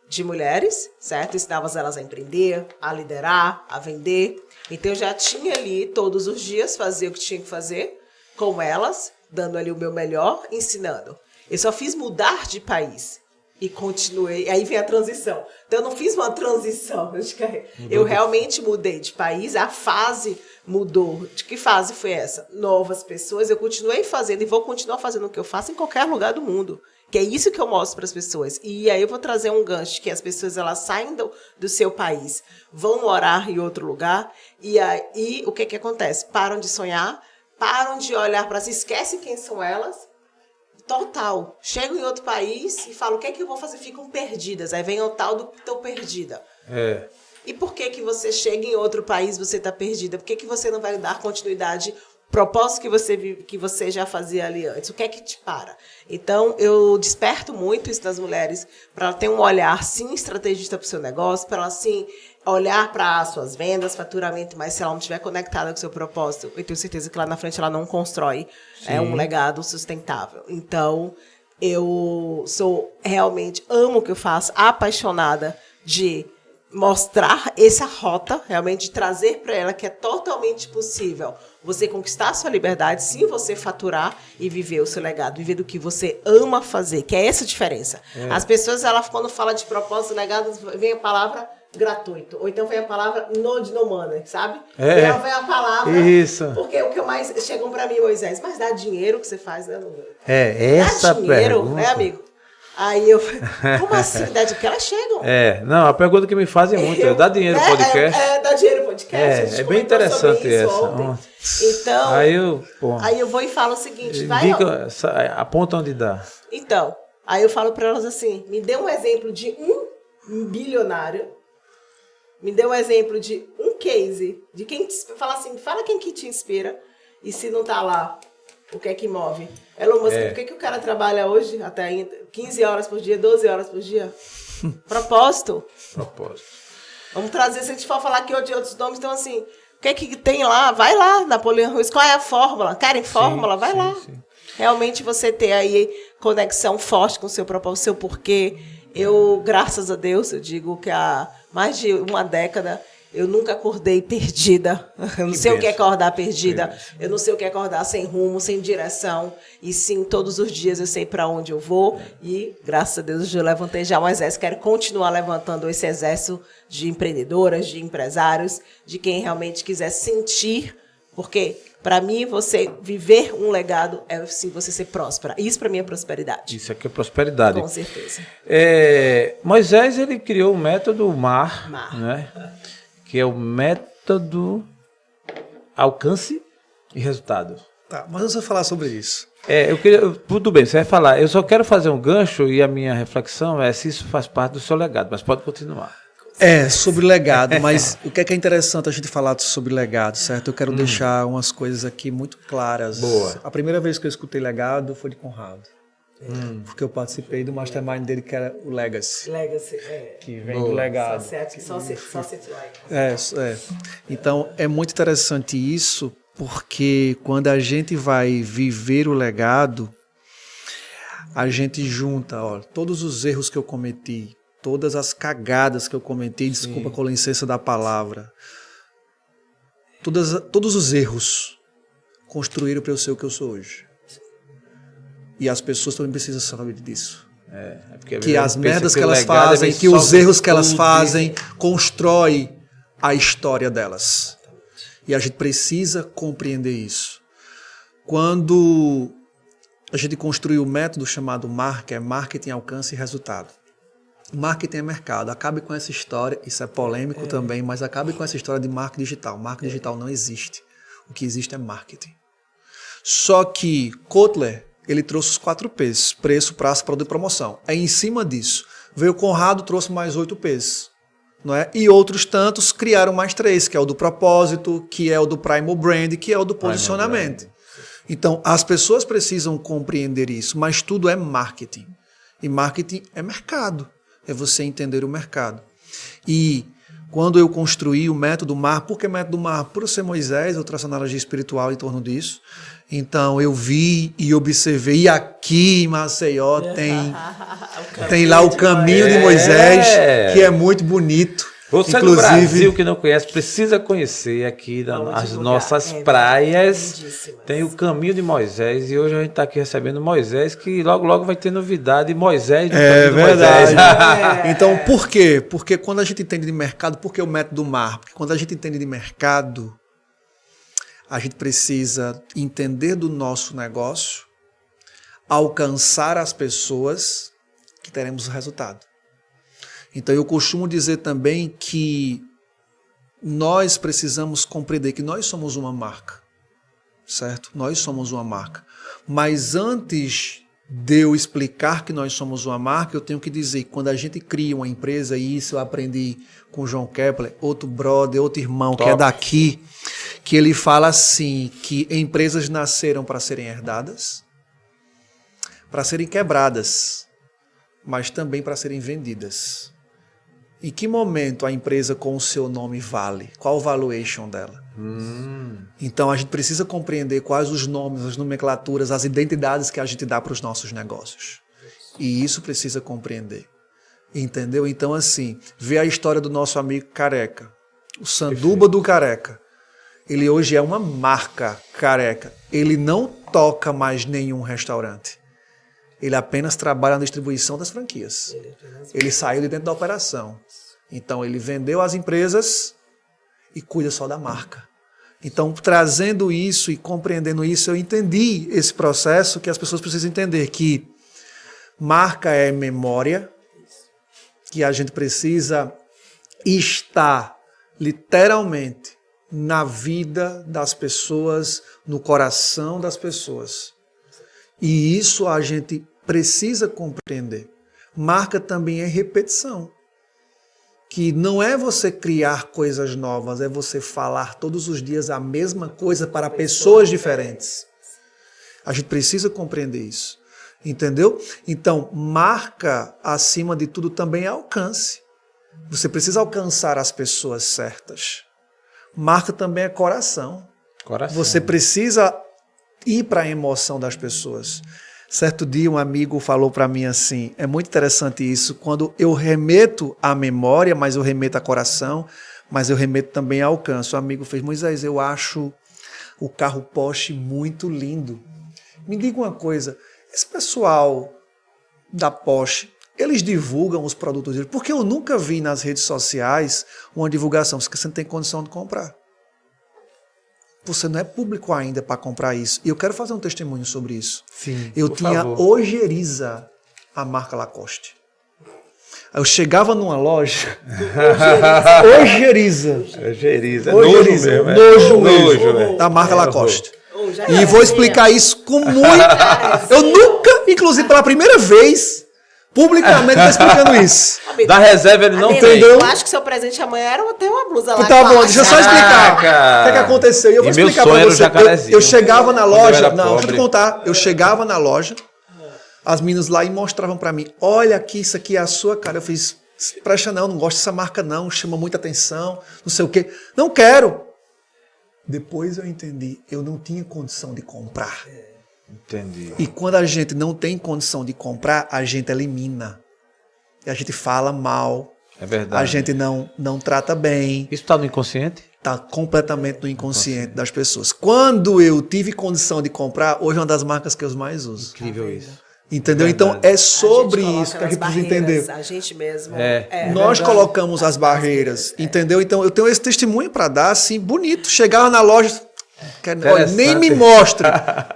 de mulheres, certo? Ensinava elas a empreender, a liderar, a vender. Então, eu já tinha ali, todos os dias, fazer o que tinha que fazer com elas, dando ali o meu melhor, ensinando. Eu só fiz mudar de país e continuei. Aí vem a transição. Então, eu não fiz uma transição de carreira. Eu realmente mudei de país, a fase mudou. De que fase foi essa? Novas pessoas. Eu continuei fazendo e vou continuar fazendo o que eu faço em qualquer lugar do mundo. Que é isso que eu mostro para as pessoas. E aí eu vou trazer um gancho, que as pessoas elas saem do seu país, vão morar em outro lugar, e aí o que acontece? Param de sonhar, param de olhar para si, esquecem quem são elas, total. Chegam em outro país e falam, o que é que eu vou fazer? Ficam perdidas. Aí vem o tal do estou perdida. E por que você chega em outro país e você está perdida? Por que você não vai dar continuidade propósito que você já fazia ali antes? O que é que te para? Então, eu desperto muito isso nas mulheres, para ela ter um olhar, sim, estrategista para o seu negócio, para ela, sim, olhar para as suas vendas, faturamento, mas se ela não estiver conectada com o seu propósito, eu tenho certeza que lá na frente ela não constrói um legado sustentável. Então, eu realmente amo o que eu faço, apaixonada de mostrar essa rota, realmente de trazer para ela que é totalmente possível você conquistar a sua liberdade, sim, você faturar e viver o seu legado, viver do que você ama fazer, que é essa a diferença. As pessoas, quando falam de propósito, legado, vem a palavra gratuito, ou então vem a palavra no money, sabe? E aí vem a palavra... Isso. Porque o que eu mais... Chegam para mim, Moisés, mas dá dinheiro que você faz, né? Essa dá dinheiro, pergunta... né, amigo? Aí eu como assim? Dá dinheiro? Que elas chegam. Não, a pergunta que me fazem muito dá dinheiro no podcast? Dá dinheiro no podcast. É bem interessante essa. Então, aí eu vou e falo o seguinte, aponta onde dá. Então, aí eu falo para elas assim, me dê um exemplo de um bilionário, me dê um exemplo de um case, de quem fala assim, fala quem que te inspira, e se não tá lá, o que é que move? Elon Musk, por que o cara trabalha hoje até 15 horas por dia, 12 horas por dia? Propósito. Vamos trazer, se a gente for falar aqui de outros nomes, então assim, o que é que tem lá? Vai lá, Napoleão Ruiz, qual é a fórmula? Querem fórmula? Vai lá. Sim. Realmente você ter aí conexão forte com o seu propósito, o seu porquê. Eu, graças a Deus, eu digo que há mais de uma década, eu nunca acordei perdida. Eu não sei o que é acordar perdida. Eu não sei o que é acordar sem rumo, sem direção. E sim, todos os dias eu sei para onde eu vou. E, graças a Deus, eu levantei já um exército. Quero continuar levantando esse exército de empreendedoras, de empresários, de quem realmente quiser sentir. Porque, para mim, você viver um legado é, sim, você ser próspera. Isso, para mim, é prosperidade. Isso aqui é prosperidade. Com certeza. Moisés, ele criou o método MAR. Né? Que é o método alcance e resultado. Tá, mas você vai falar sobre isso. Tudo bem, você vai falar. Eu só quero fazer um gancho e a minha reflexão é se isso faz parte do seu legado, mas pode continuar. Sobre legado, mas o que é interessante a gente falar sobre legado, certo? Eu quero deixar umas coisas aqui muito claras. Boa. A primeira vez que eu escutei legado foi de Conrado. Porque eu participei do mastermind dele, que era o Legacy. Que vem do legado. Então, é muito interessante isso, porque quando a gente vai viver o legado, a gente junta todos os erros que eu cometi, todas as cagadas que eu cometi, desculpa com a licença da palavra, todos os erros construíram para eu ser o que eu sou hoje. E as pessoas também precisam saber disso. Que as merdas que elas fazem, que os erros que elas fazem, constrói a história delas. E a gente precisa compreender isso. Quando a gente construiu o método chamado MARC, é Marketing, Alcance e Resultado. Marketing é mercado. Acabe com essa história, isso é polêmico também, mas acabe com essa história de marketing digital. Marketing digital não existe. O que existe é marketing. Só que Kotler, ele trouxe os 4 P's: preço, prazo, produto e promoção. Aí em cima disso, veio o Conrado, trouxe mais 8 P's. Não é? E outros tantos criaram mais 3, que é o do propósito, que é o do primal brand, que é o do posicionamento. Então, as pessoas precisam compreender isso, mas tudo é marketing. E marketing é mercado. É você entender o mercado. E quando eu construí o método MAR, por que método MAR? Por eu ser Moisés, eu traço analogia espiritual em torno disso. Então eu vi e observei, e aqui em Maceió tem lá o caminho de Moisés, que é muito bonito. Você do Brasil que não conhece, precisa conhecer aqui nas nossas praias. Tem o caminho de Moisés e hoje a gente está aqui recebendo Moisés, que logo vai ter novidade. Moisés do caminho de Moisés. Então, por quê? Porque quando a gente entende de mercado, por que o método MAR? Porque quando a gente entende de mercado, a gente precisa entender do nosso negócio, alcançar as pessoas, que teremos o resultado. Então eu costumo dizer também que nós precisamos compreender que nós somos uma marca, certo? Nós somos uma marca. Mas antes de eu explicar que nós somos uma marca, eu tenho que dizer que quando a gente cria uma empresa, e isso eu aprendi com o João Kepler, outro brother, outro irmão que é daqui, que ele fala assim, que empresas nasceram para serem herdadas, para serem quebradas, mas também para serem vendidas. Em que momento a empresa com o seu nome vale? Qual o valuation dela? Então a gente precisa compreender quais os nomes, as nomenclaturas, as identidades que a gente dá para os nossos negócios. E isso precisa compreender. Entendeu? Então assim, vê a história do nosso amigo Careca. O Sanduba do Careca. Ele hoje é uma marca Careca. Ele não toca mais nenhum restaurante. Ele apenas trabalha na distribuição das franquias. Ele saiu de dentro da operação. Então, ele vendeu as empresas e cuida só da marca. Então, trazendo isso e compreendendo isso, eu entendi esse processo que as pessoas precisam entender, que marca é memória, que a gente precisa estar literalmente na vida das pessoas, no coração das pessoas. E isso a gente precisa compreender. Marca também é repetição. Que não é você criar coisas novas, é você falar todos os dias a mesma coisa para pessoas diferentes. A gente precisa compreender isso. Entendeu? Então, marca, acima de tudo, também é alcance. Você precisa alcançar as pessoas certas. Marca também é coração. Você precisa ir para a emoção das pessoas. Certo dia um amigo falou para mim assim, é muito interessante isso, quando eu remeto à memória, mas eu remeto a coração, mas eu remeto também a alcance. O amigo fez, Moisés, eu acho o carro Porsche muito lindo. Me diga uma coisa, esse pessoal da Porsche, eles divulgam os produtos deles? Porque eu nunca vi nas redes sociais uma divulgação, porque você não tem condição de comprar. Você não é público ainda para comprar isso. E eu quero fazer um testemunho sobre isso. Sim, eu tinha ojeriza a marca Lacoste. Eu chegava numa loja... Ojeriza. Nojo mesmo. Da marca Lacoste. E vou explicar isso com muito... Eu nunca, inclusive pela primeira vez... Publicamente tá explicando isso. Amigo, da reserva ele não tem. Entendeu? Eu acho que seu presente amanhã era ter uma blusa lá. Tá bom, deixa eu só explicar o que aconteceu. Eu vou explicar pra você. Eu chegava na loja, deixa eu te contar. Eu chegava na loja, as meninas lá e mostravam pra mim, olha aqui, isso aqui é a sua cara. Eu fiz, presta não gosto dessa marca não, chama muita atenção, não sei o quê. Não quero. Depois eu entendi, eu não tinha condição de comprar. Entendi. E quando a gente não tem condição de comprar, a gente elimina. E a gente fala mal. É verdade. A gente não trata bem. Isso está no inconsciente? Está completamente no inconsciente das pessoas. Quando eu tive condição de comprar, hoje é uma das marcas que eu mais uso. Incrível isso. Entendeu? Então é sobre isso que a gente precisa entender. A gente mesmo. Nós colocamos as barreiras. Entendeu? Então eu tenho esse testemunho para dar, assim, bonito. Chegava na loja... Olha, nem me mostre.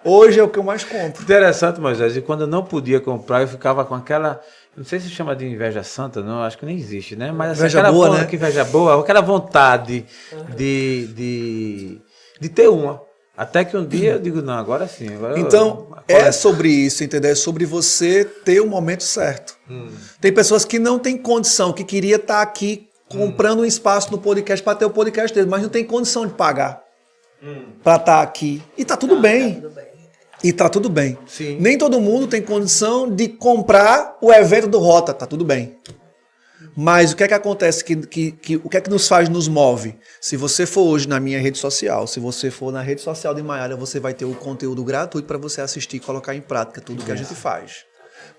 Hoje é o que eu mais compro. Interessante, Moisés. E quando eu não podia comprar, eu ficava com aquela... Não sei se chama de inveja santa, não. Acho que nem existe, né? Mas assim, inveja boa, né? Que inveja boa. Aquela vontade de ter uma. Até que um dia eu digo, não, agora sim. Agora então, é sobre isso, entendeu? É sobre você ter o momento certo. Tem pessoas que não têm condição, que queria estar aqui comprando um espaço no podcast para ter o podcast dele, mas não tem condição de pagar para estar aqui. E tá tudo bem. Tá tudo bem. E tá tudo bem. Sim. Nem todo mundo tem condição de comprar o evento do Rota, tá tudo bem. Mas o que é que acontece? O que é que nos faz, nos move? Se você for hoje na minha rede social, se você for na rede social de Maiara, você vai ter o conteúdo gratuito para você assistir e colocar em prática tudo que a gente faz.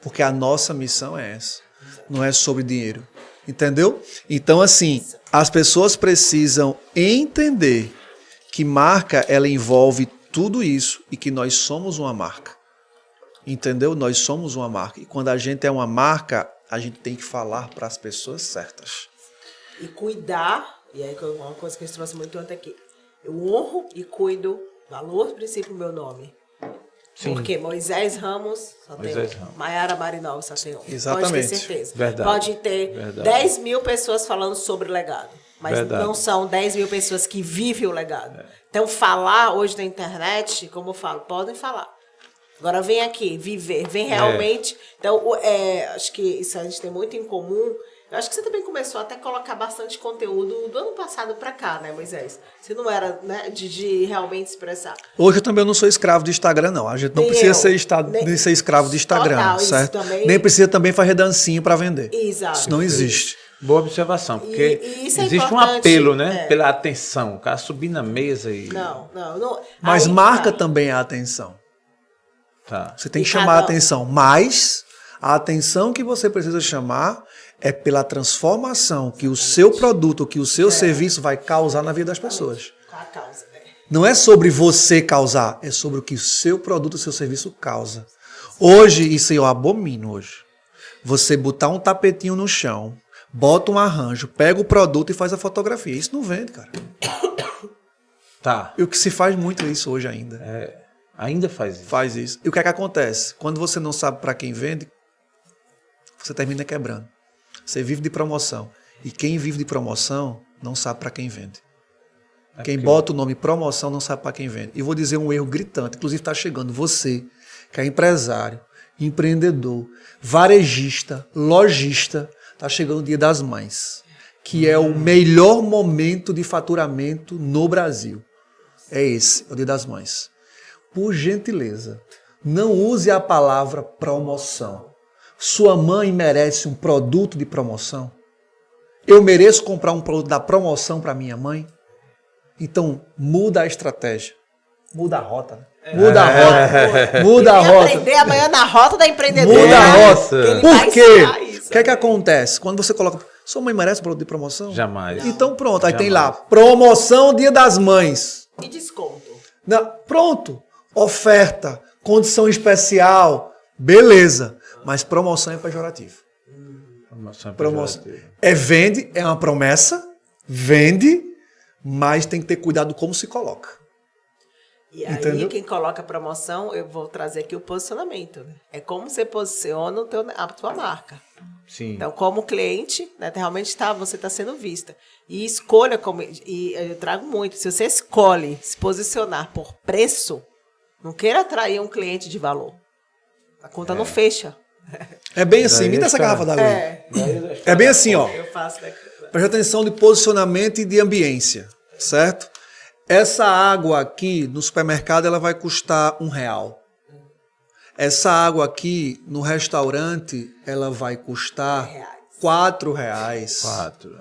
Porque a nossa missão é essa. Não é sobre dinheiro. Entendeu? Então, assim, as pessoas precisam entender que marca, ela envolve tudo isso e que nós somos uma marca. Entendeu? Nós somos uma marca. E quando a gente é uma marca, a gente tem que falar para as pessoas certas. E cuidar, e aí uma coisa que a gente trouxe muito ontem aqui, eu honro e cuido, valor, princípio, meu nome. Sim. Porque Moisés Ramos só tem um. Maiara Marinol só tem um. Exatamente. Pode ter certeza. Verdade. Pode ter 10 mil pessoas falando sobre o legado. Mas não são 10 mil pessoas que vivem o legado. Então, falar hoje na internet, como eu falo, podem falar. Agora vem aqui, viver, vem realmente. Então, acho que isso a gente tem muito em comum. Eu acho que você também começou até a colocar bastante conteúdo do ano passado para cá, né, Moisés? Você não era, né, de realmente expressar. Hoje eu também não sou escravo de Instagram, não. A gente não precisa ser escravo de Instagram, total, certo? Também... Nem precisa também fazer dancinho para vender. Exato. Isso não existe. Boa observação, porque isso existe um apelo, né? Pela atenção. O cara subir na mesa e... Não. Mas marca também a atenção. Tá. Você tem que chamar a atenção, mas a atenção que você precisa chamar é pela transformação que o seu produto, que o seu serviço vai causar na vida das pessoas. A causa, Não é sobre você causar, é sobre o que o seu produto, o seu serviço causa. Hoje, isso eu abomino hoje. Você botar um tapetinho no chão, bota um arranjo, pega o produto e faz a fotografia. Isso não vende, cara. Tá. E o que se faz muito isso hoje ainda. Ainda faz isso. Faz isso. E o que é que acontece? Quando você não sabe para quem vende, você termina quebrando. Você vive de promoção. E quem vive de promoção não sabe para quem vende. Quem bota o nome promoção não sabe para quem vende. E vou dizer um erro gritante. Inclusive está chegando você, que é empresário, empreendedor, varejista, lojista, está chegando o Dia das Mães, que é o melhor momento de faturamento no Brasil. É esse, é o Dia das Mães. Por gentileza, não use a palavra promoção. Sua mãe merece um produto de promoção? Eu mereço comprar um produto da promoção para minha mãe? Então, muda a estratégia. Muda a rota. Muda a rota. Muda a rota. Aprender amanhã na rota da empreendedora. Muda a rota. Por quê? O que é que acontece? Quando você coloca... Sua mãe merece um produto de promoção? Jamais. Então pronto, aí tem lá. Promoção Dia das Mães. E desconto. Não, pronto. Oferta. Condição especial. Beleza. Mas promoção é pejorativo. Promoção. Vende, é uma promessa. Vende, mas tem que ter cuidado como se coloca. E aí, entendeu? Quem coloca promoção, eu vou trazer aqui o posicionamento. Né? É como você posiciona a tua marca. Sim. Então, como cliente, né, realmente você está sendo vista. E escolha, e eu trago muito, se você escolhe se posicionar por preço, não queira atrair um cliente de valor. A conta não fecha. É bem assim, me dá essa garrafa d'água aí. É bem assim, ó. Eu faço, né? Preste atenção de posicionamento e de ambiência, certo? Essa água aqui no supermercado ela vai custar R$1. Essa água aqui no restaurante ela vai custar R$4. 4.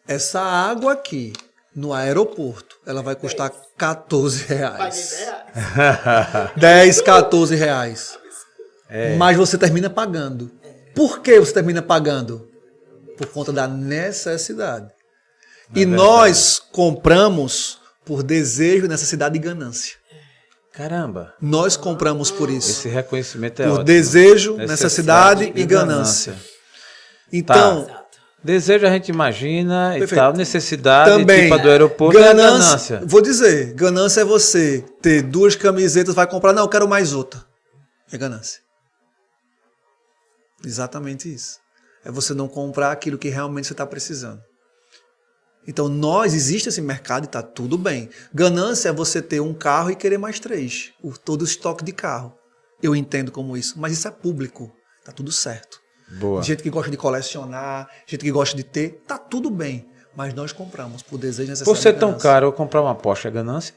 Essa água aqui no aeroporto ela vai custar R$14. 10, R$14. Mas você termina pagando. Por que você termina pagando? Por conta da necessidade. E nós compramos por desejo, necessidade e ganância. Caramba. Nós compramos por isso. Esse reconhecimento é por ótimo. Desejo, necessidade e ganância. Então, Desejo a gente imagina Perfeito. e tal, necessidade, Também, tipo a do aeroporto, é ganância. Vou dizer, ganância é você ter 2 camisetas, vai comprar, não, eu quero mais outra. É ganância. Exatamente isso. É você não comprar aquilo que realmente você está precisando. Então, existe esse mercado e está tudo bem. Ganância é você ter um carro e querer mais 3. Todo o estoque de carro. Eu entendo como isso, mas isso é público. Está tudo certo. Boa. Gente que gosta de colecionar, gente que gosta de ter, tá tudo bem. Mas nós compramos por desejo necessário. Por ser tão caro, eu comprar uma Porsche é ganância?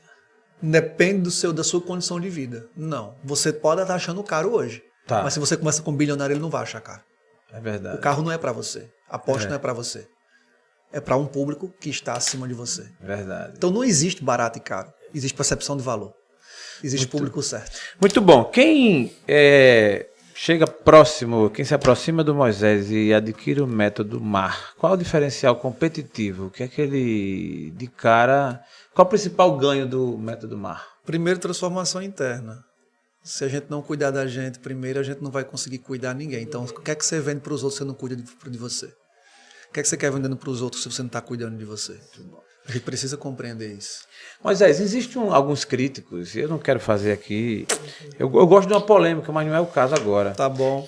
Depende da sua condição de vida. Não. Você pode estar achando caro hoje. Tá. Mas se você começa com um bilionário, ele não vai achar caro. É verdade. O carro não é para você. A Porsche não é para você. É para um público que está acima de você. Verdade. Então não existe barato e caro. Existe percepção de valor. Existe público certo. Muito bom. Quem chega próximo, quem se aproxima do Moisés e adquire o método MAR, qual o diferencial competitivo? O que é que ele, de cara, qual o principal ganho do método MAR? Primeiro, transformação interna. Se a gente não cuidar da gente primeiro, a gente não vai conseguir cuidar de ninguém. Então, o que é que você vende para os outros se você não cuida de você? O que é que você quer vendendo para os outros se você não está cuidando de você? A gente precisa compreender isso. Moisés, existem alguns críticos, eu não quero fazer aqui, eu gosto de uma polêmica, mas não é o caso agora. Tá bom.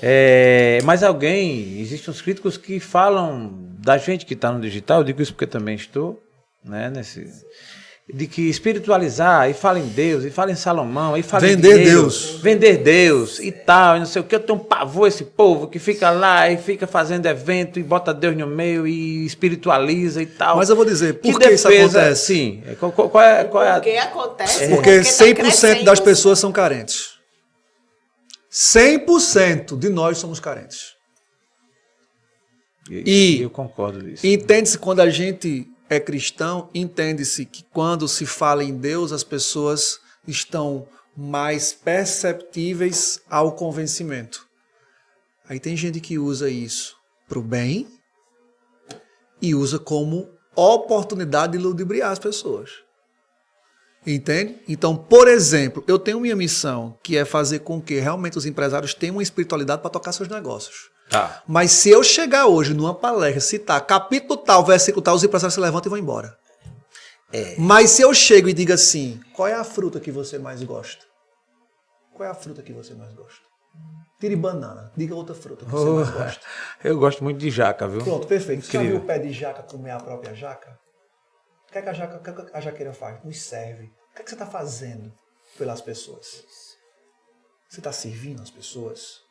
Mas existem uns críticos que falam da gente que está no digital, eu digo isso porque também estou, né, de que espiritualizar, e fala em Deus, e fala em Salomão, e fala Vender em dinheiro, Deus. vender Deus e tal, e não sei o que. Eu tenho um pavor esse povo que fica lá e fica fazendo evento e bota Deus no meio e espiritualiza e tal. Mas eu vou dizer, por que isso acontece? Sim, qual é a... Porque acontece. Porque tá 100% crescendo. das pessoas são carentes. 100% de nós somos carentes. E eu concordo nisso. Entende-se quando a gente é cristão, entende-se que quando se fala em Deus, as pessoas estão mais perceptíveis ao convencimento. Aí tem gente que usa isso para o bem e usa como oportunidade de ludibriar as pessoas. Entende? Então, por exemplo, eu tenho minha missão, que é fazer com que realmente os empresários tenham uma espiritualidade para tocar seus negócios. Tá. Mas se eu chegar hoje numa palestra, citar capítulo tal, versículo tal, os empresários se levantam e vão embora. Mas se eu chego e digo assim, qual é a fruta que você mais gosta? Qual é a fruta que você mais gosta? Tire banana, diga outra fruta que você mais gosta. Eu gosto muito de jaca, viu? Pronto, perfeito. Você já Incrível. viu o pé de jaca comer a própria jaca? O que é que a jaqueira faz? Nos serve. O que é que você está fazendo pelas pessoas? Você está servindo as pessoas?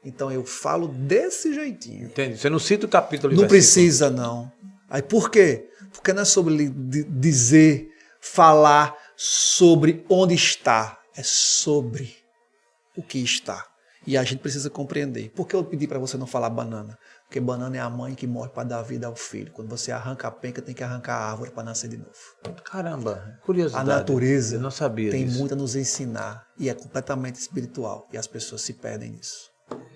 Então eu falo desse jeitinho. Entende? Você não cita o capítulo e Não versículo. precisa, não. Aí por quê? Porque não é sobre dizer, falar sobre onde está. É sobre o que está. E a gente precisa compreender. Por que eu pedi para você não falar banana? Porque banana é a mãe que morre para dar vida ao filho. Quando você arranca a penca, tem que arrancar a árvore para nascer de novo. Caramba, curiosidade. A natureza Eu não sabia tem disso. muito a nos ensinar. E é completamente espiritual. E as pessoas se perdem nisso.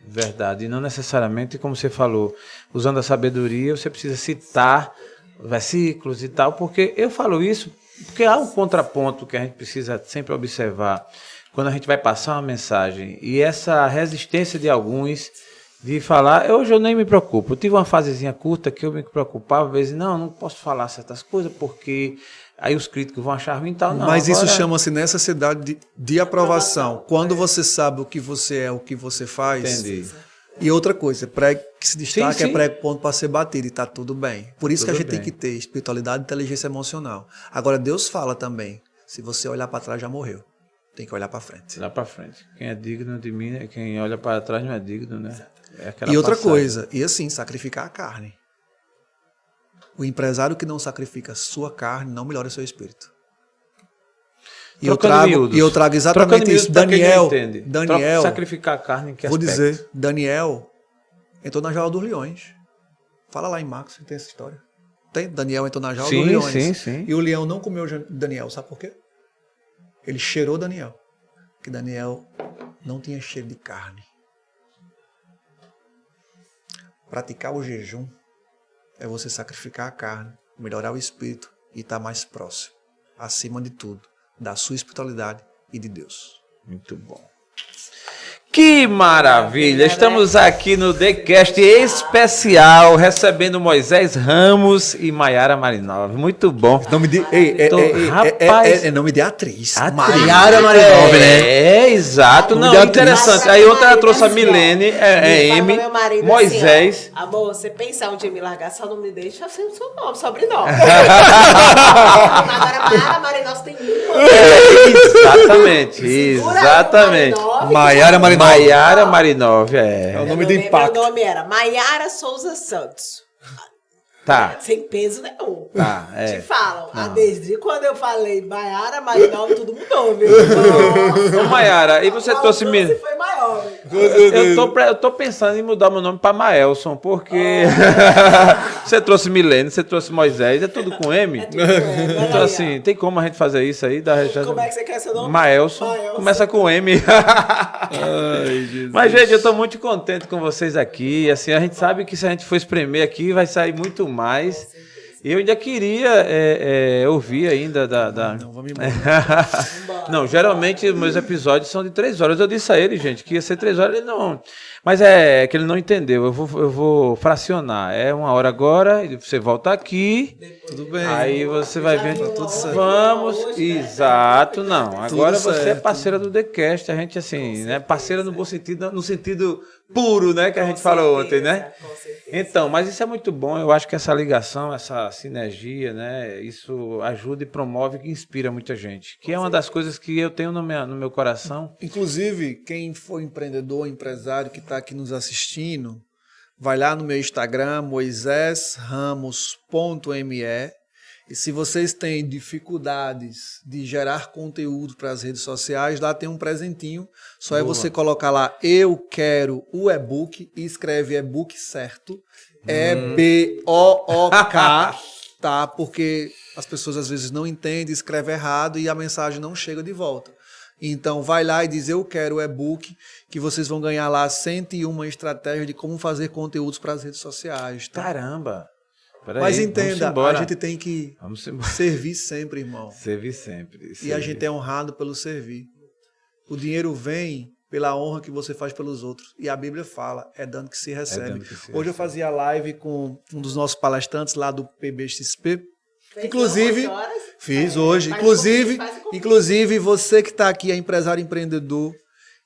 Verdade. E não necessariamente, como você falou, usando a sabedoria, você precisa citar versículos e tal, porque eu falo isso porque há um contraponto que a gente precisa sempre observar quando a gente vai passar uma mensagem. E essa resistência de alguns de falar, hoje eu nem me preocupo. Eu tive uma fasezinha curta que eu me preocupava, às vezes, não posso falar certas coisas porque aí os críticos vão achar ruim e tal. Não, mas agora... isso chama-se necessidade de aprovação. Quando você sabe o que você é, o que você faz. Entendi. E outra coisa, prego que se destaca Sim, sim. é prego ponto para ser batido e está tudo bem. Por isso Tudo que a gente bem. tem que ter espiritualidade e inteligência emocional. Agora, Deus fala também, se você olhar para trás já morreu. Tem que olhar para frente. Lá para frente. Quem é digno de mim, quem olha para trás não é digno, né? É aquela E outra passagem. coisa, e assim, sacrificar a carne. O empresário que não sacrifica sua carne não melhora seu espírito. E eu trago exatamente isso. Daniel, sacrificar a carne em que vou aspecto? dizer, Daniel entrou na jaula dos leões. Fala lá em Marcos, tem essa história. Tem? Daniel entrou na jaula dos leões. Sim. E o leão não comeu Daniel, sabe por quê? Ele cheirou Daniel. Porque Daniel não tinha cheiro de carne. Praticar o jejum é você sacrificar a carne, melhorar o espírito e estar mais próximo, acima de tudo, da sua espiritualidade e de Deus. Muito bom. Que maravilha! Estamos aqui no TheCast especial, recebendo Moisés Ramos e Maiara Marinov. Muito bom. Nome de, rapaz, é nome de atriz. Maiara Marinov, né? É, exato. Não, interessante. Aí outra trouxe a Milene, M, Moisés. Assim, amor, você pensar um dia me largar, só não me deixa sem o seu nome, sobrenome. Agora Maiara Marinov tem Exatamente. Maiara Marinov. Maiara Marinov, é o nome do impacto. Meu nome era Maiara Souza Santos. Tá. Sem peso nenhum. Tá, Te falam. Desde quando eu falei Maiara Marinov, tudo mudou, viu? Ô, Maiara, e você trouxe... Você foi maior, Eu tô pensando em mudar meu nome para Maelson, porque você trouxe Milene, você trouxe Moisés, é tudo com M? Então, assim, tem como a gente fazer isso aí? Como é que você quer seu nome? Maelson. Começa com M. Ai, Jesus. Mas, gente, eu tô muito contente com vocês aqui. Assim, a gente sabe que se a gente for espremer aqui, vai sair muito mais. Eu ainda queria ouvir ainda Não, vamos embora. Não, geralmente meus episódios são de 3 horas. Eu disse a ele, gente, que ia ser 3 horas. Ele não... Mas é que ele não entendeu. Eu vou fracionar. É 1 hora agora, você volta aqui. Tudo bem. Aí você vai ver. Tudo certo. Vamos. Exato, não. Agora Tudo você é certo. parceira do TheCast. A gente, assim, né? Parceira no bom sentido, no sentido puro, né? Que a gente falou ontem, né? Então, mas isso é muito bom. Eu acho que essa ligação, essa sinergia, né? Isso ajuda e promove e inspira muita gente. Que é uma das coisas que eu tenho no meu coração. Inclusive, quem for empreendedor, empresário que está aqui nos assistindo, vai lá no meu Instagram, moisesramos.me. E se vocês têm dificuldades de gerar conteúdo para as redes sociais, lá tem um presentinho. Só é você colocar lá, eu quero o e-book, e escreve e-book certo. E-B-O-O-K, tá? Porque as pessoas às vezes não entendem, escrevem errado e a mensagem não chega de volta. Então vai lá e diz, eu quero o e-book, que vocês vão ganhar lá 101 estratégias de como fazer conteúdos para as redes sociais. Tá? Caramba! Peraí, Mas entenda, embora. a gente tem que servir sempre, irmão. Servir sempre. E a gente é honrado pelo servir. O dinheiro vem pela honra que você faz pelos outros. E a Bíblia fala, é dando que se recebe. Hoje eu fazia live com um dos nossos palestrantes lá do PBXP. Inclusive, fiz hoje. Inclusive, você que está aqui é empresário empreendedor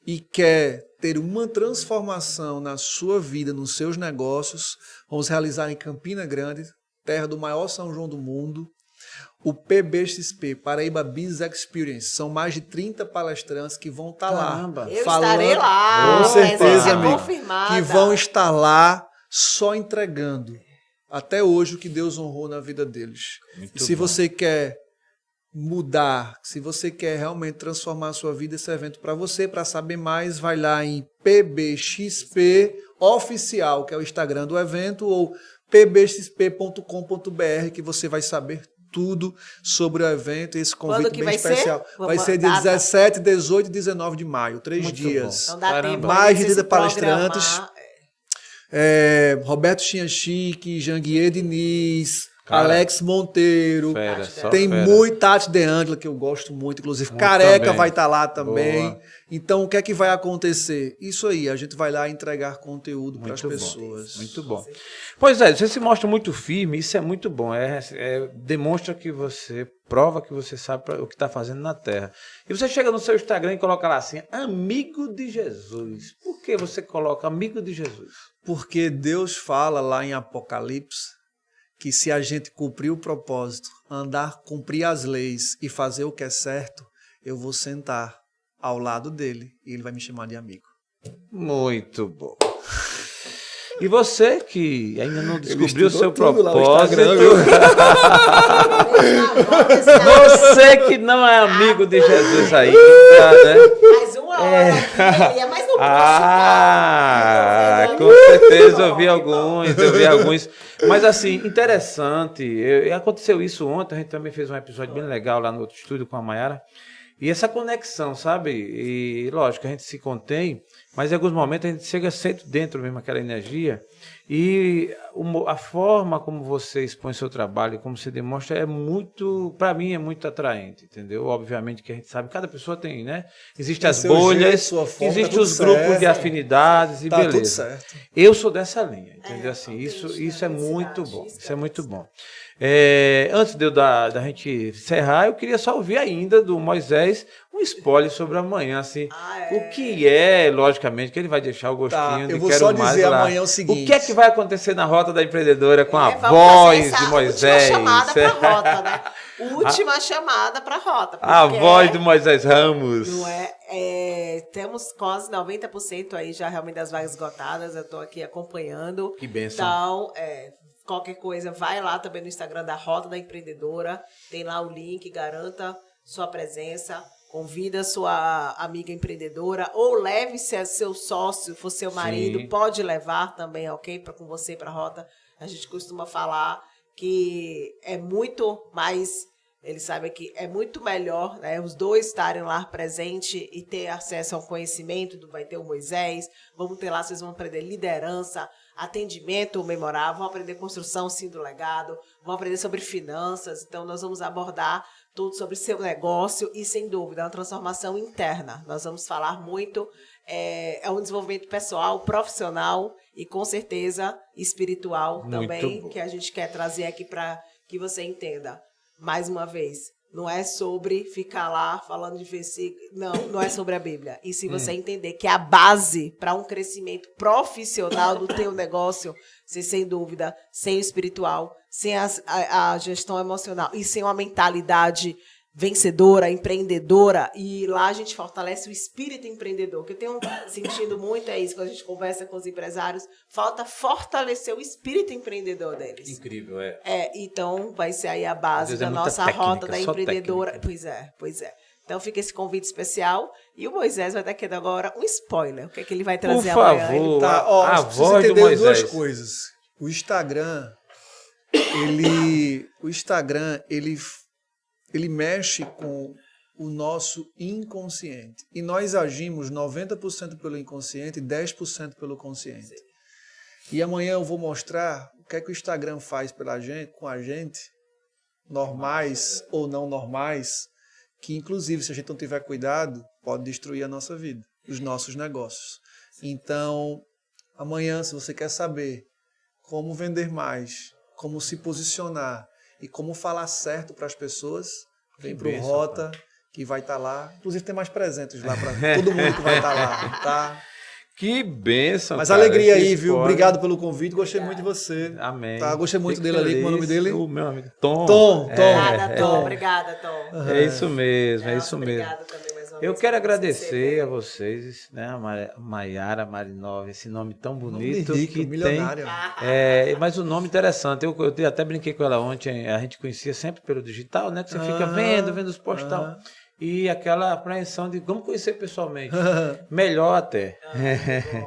e quer ter uma transformação na sua vida, nos seus negócios, vamos realizar em Campina Grande, terra do maior São João do mundo, o PBXP, Paraíba Business Experience. São mais de 30 palestrantes que vão estar lá. Eu estarei lá. Com certeza, amigo. Confirmada. Que vão estar lá só entregando até hoje o que Deus honrou na vida deles. Muito e se bom. você quer mudar, se você quer realmente transformar a sua vida, esse evento para você, para saber mais, vai lá em PBXP Oficial, que é o Instagram do evento, ou pbxp.com.br, que você vai saber tudo sobre o evento, esse convite bem especial. Vai ser dia 17, 18 e 19 de maio, 3 dias. Não dá tempo. Mais de 30 palestrantes. Roberto Chianchique, Janguier Diniz, Cara, Alex Monteiro, tem fera. muito Tati De Angela, que eu gosto muito, inclusive Muito Careca também. vai estar lá também. Boa. Então, o que é que vai acontecer? Isso aí, a gente vai lá entregar conteúdo para as Muito bom, pessoas. Muito bom. Pois é, você se mostra muito firme, isso é muito bom. Demonstra que você, prova que você sabe o que está fazendo na Terra. E você chega no seu Instagram e coloca lá assim, amigo de Jesus. Por que você coloca amigo de Jesus? Porque Deus fala lá em Apocalipse que se a gente cumprir o propósito, cumprir as leis e fazer o que é certo, eu vou sentar ao lado dele e ele vai me chamar de amigo. Muito bom. E você que ainda não descobriu o seu tudo lá no propósito, Instagram, você que não é amigo de Jesus ainda, né? Mais uma hora aqui, mas não Com certeza eu vi alguns. Mas assim, interessante. Aconteceu isso ontem, a gente também fez um episódio bem legal lá no outro estúdio com a Maiara. E essa conexão, sabe? E lógico, a gente se contém. Mas em alguns momentos a gente chega sempre dentro mesmo, aquela energia. E a forma como você expõe seu trabalho, como você demonstra, é muito, para mim, é muito atraente, entendeu? Obviamente que a gente sabe, cada pessoa tem, né? Existem as bolhas, existem os grupos de afinidades e beleza. Tudo certo. Eu sou dessa linha, entendeu? Assim, isso é muito bom, isso é muito bom. Antes da gente encerrar, eu queria só ouvir ainda do Moisés um spoiler sobre amanhã, assim, o que é, logicamente, que ele vai deixar o gostinho de eu vou quero só mais dizer lá. amanhã o seguinte. O que é que vai acontecer na Rota da Empreendedora com a voz de Moisés? Última chamada para a rota, né? Última chamada para a rota. A voz do Moisés Ramos. Não é? Temos quase 90% aí já realmente das vagas esgotadas. Eu estou aqui acompanhando. Que bênção. Então, qualquer coisa, vai lá também no Instagram da Rota da Empreendedora. Tem lá o link, garanta sua presença. Convida sua amiga empreendedora ou leve seu sócio, for seu marido, Sim. pode levar também, ok? Com você para a Rota. A gente costuma falar que é muito mais, eles sabem que é muito melhor, né, os dois estarem lá presentes e ter acesso ao conhecimento, vai ter o Moisés, vamos ter lá, vocês vão aprender liderança, atendimento memorável, vão aprender construção, sim, do legado, vão aprender sobre finanças, então nós vamos abordar tudo sobre seu negócio e, sem dúvida, uma transformação interna. Nós vamos falar muito, é um desenvolvimento pessoal, profissional e, com certeza, espiritual muito também, bom. que a gente quer trazer aqui para que você entenda. Mais uma vez, não é sobre ficar lá falando de versículo, não é sobre a Bíblia. E se você entender que a base para um crescimento profissional do teu negócio, sem dúvida, sem o espiritual, sem a gestão emocional e sem uma mentalidade vencedora, empreendedora, e lá a gente fortalece o espírito empreendedor, que eu tenho sentido muito isso, quando a gente conversa com os empresários, falta fortalecer o espírito empreendedor deles. Incrível, Então vai ser aí a base da nossa Rota da Empreendedora. Pois é. Então fica esse convite especial, e o Moisés vai dar aqui agora um spoiler, o que é que ele vai trazer amanhã. Por favor, a voz do entender Moisés. duas coisas. O Instagram, ele mexe com o nosso inconsciente. E nós agimos 90% pelo inconsciente e 10% pelo consciente. Sim. E amanhã eu vou mostrar o que é que o Instagram faz com a gente, normais ou não normais, que inclusive, se a gente não tiver cuidado, pode destruir a nossa vida, os nossos negócios. Então, amanhã, se você quer saber como vender mais, como se posicionar e como falar certo para as pessoas, vem para o Rota, que vai estar lá. Inclusive tem mais presentes lá para todo mundo que vai estar lá, tá? Que bênção, Mas cara, alegria aí, viu? Obrigado pelo convite, gostei muito de você. Amém. Tá? Gostei muito dele ali, como é o nome dele? O meu amigo Tom. Tom. Obrigada, Tom. É isso mesmo, é isso mesmo. Obrigada também mais uma vez. Eu quero agradecer a vocês, né, a Maiara Marinova, esse nome tão bonito nome rico, que milionário. tem. Mas um nome interessante. Eu até brinquei com ela ontem. A gente conhecia sempre pelo digital, né? Que você fica vendo os posts e tal. E aquela apreensão de vamos conhecer pessoalmente. Melhor até.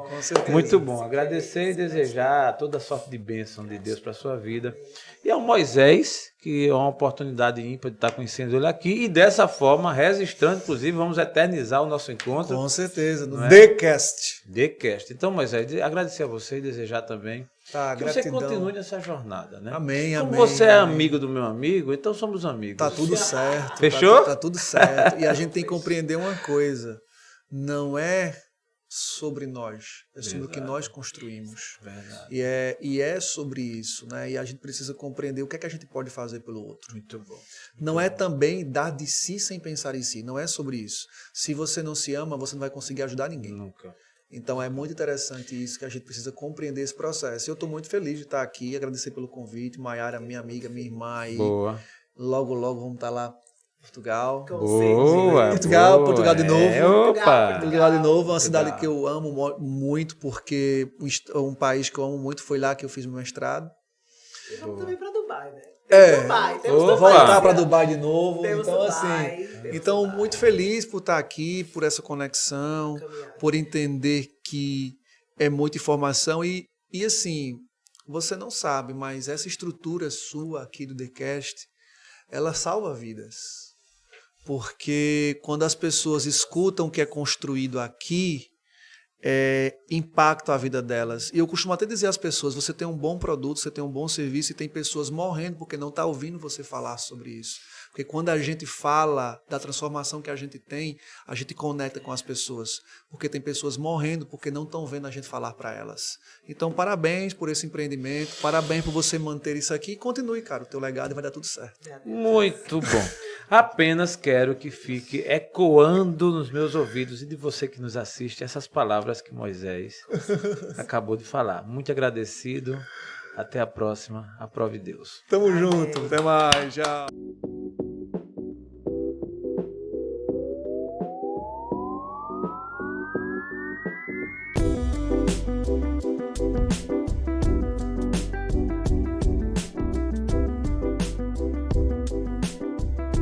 Com certeza. Muito bom. Agradecer e desejar toda a sorte de bênção de Deus para a sua vida. E ao Moisés, que é uma oportunidade ímpar de estar conhecendo ele aqui. E dessa forma, registrando, inclusive, vamos eternizar o nosso encontro. Com certeza. No TheCast. Então, Moisés, agradecer a você e desejar também tá, que gratidão. você continue nessa jornada, né? Amém, Como amém. você é amigo do meu amigo, então somos amigos. Tá tudo certo. Fechou? Tá tudo certo. E a gente tem que compreender uma coisa. Não é sobre nós, é sobre o que nós construímos. Verdade. E é sobre isso, né? E a gente precisa compreender o que é que a gente pode fazer pelo outro. Muito bom. Não é também dar de si sem pensar em si. Não é sobre isso. Se você não se ama, você não vai conseguir ajudar ninguém. Nunca. Então é muito interessante isso, que a gente precisa compreender esse processo. Eu estou muito feliz de estar aqui, agradecer pelo convite. Maiara, minha amiga, minha irmã aí. Boa. Logo vamos estar lá em Portugal. Boa. Portugal de novo. Opa. Portugal de novo, é uma cidade que eu amo muito, porque um país que eu amo muito, foi lá que eu fiz meu mestrado. E vamos também para Dubai, né? Temos Dubai. Voltar para Dubai de novo. Temos então, Dubai, assim, muito feliz por estar aqui, por essa conexão, por entender que é muita informação e assim, você não sabe, mas essa estrutura sua aqui do TheCast, ela salva vidas. Porque quando as pessoas escutam o que é construído aqui, impactam a vida delas. E eu costumo até dizer às pessoas, você tem um bom produto, você tem um bom serviço e tem pessoas morrendo porque não está ouvindo você falar sobre isso. Porque quando a gente fala da transformação que a gente tem, a gente conecta com as pessoas. Porque tem pessoas morrendo porque não estão vendo a gente falar para elas. Então, parabéns por esse empreendimento, parabéns por você manter isso aqui e continue, cara, o teu legado e vai dar tudo certo. Muito bom. Apenas quero que fique ecoando nos meus ouvidos e de você que nos assiste essas palavras que Moisés acabou de falar. Muito agradecido. Até a próxima. Aprove Deus. Tamo junto. Até mais. Tchau.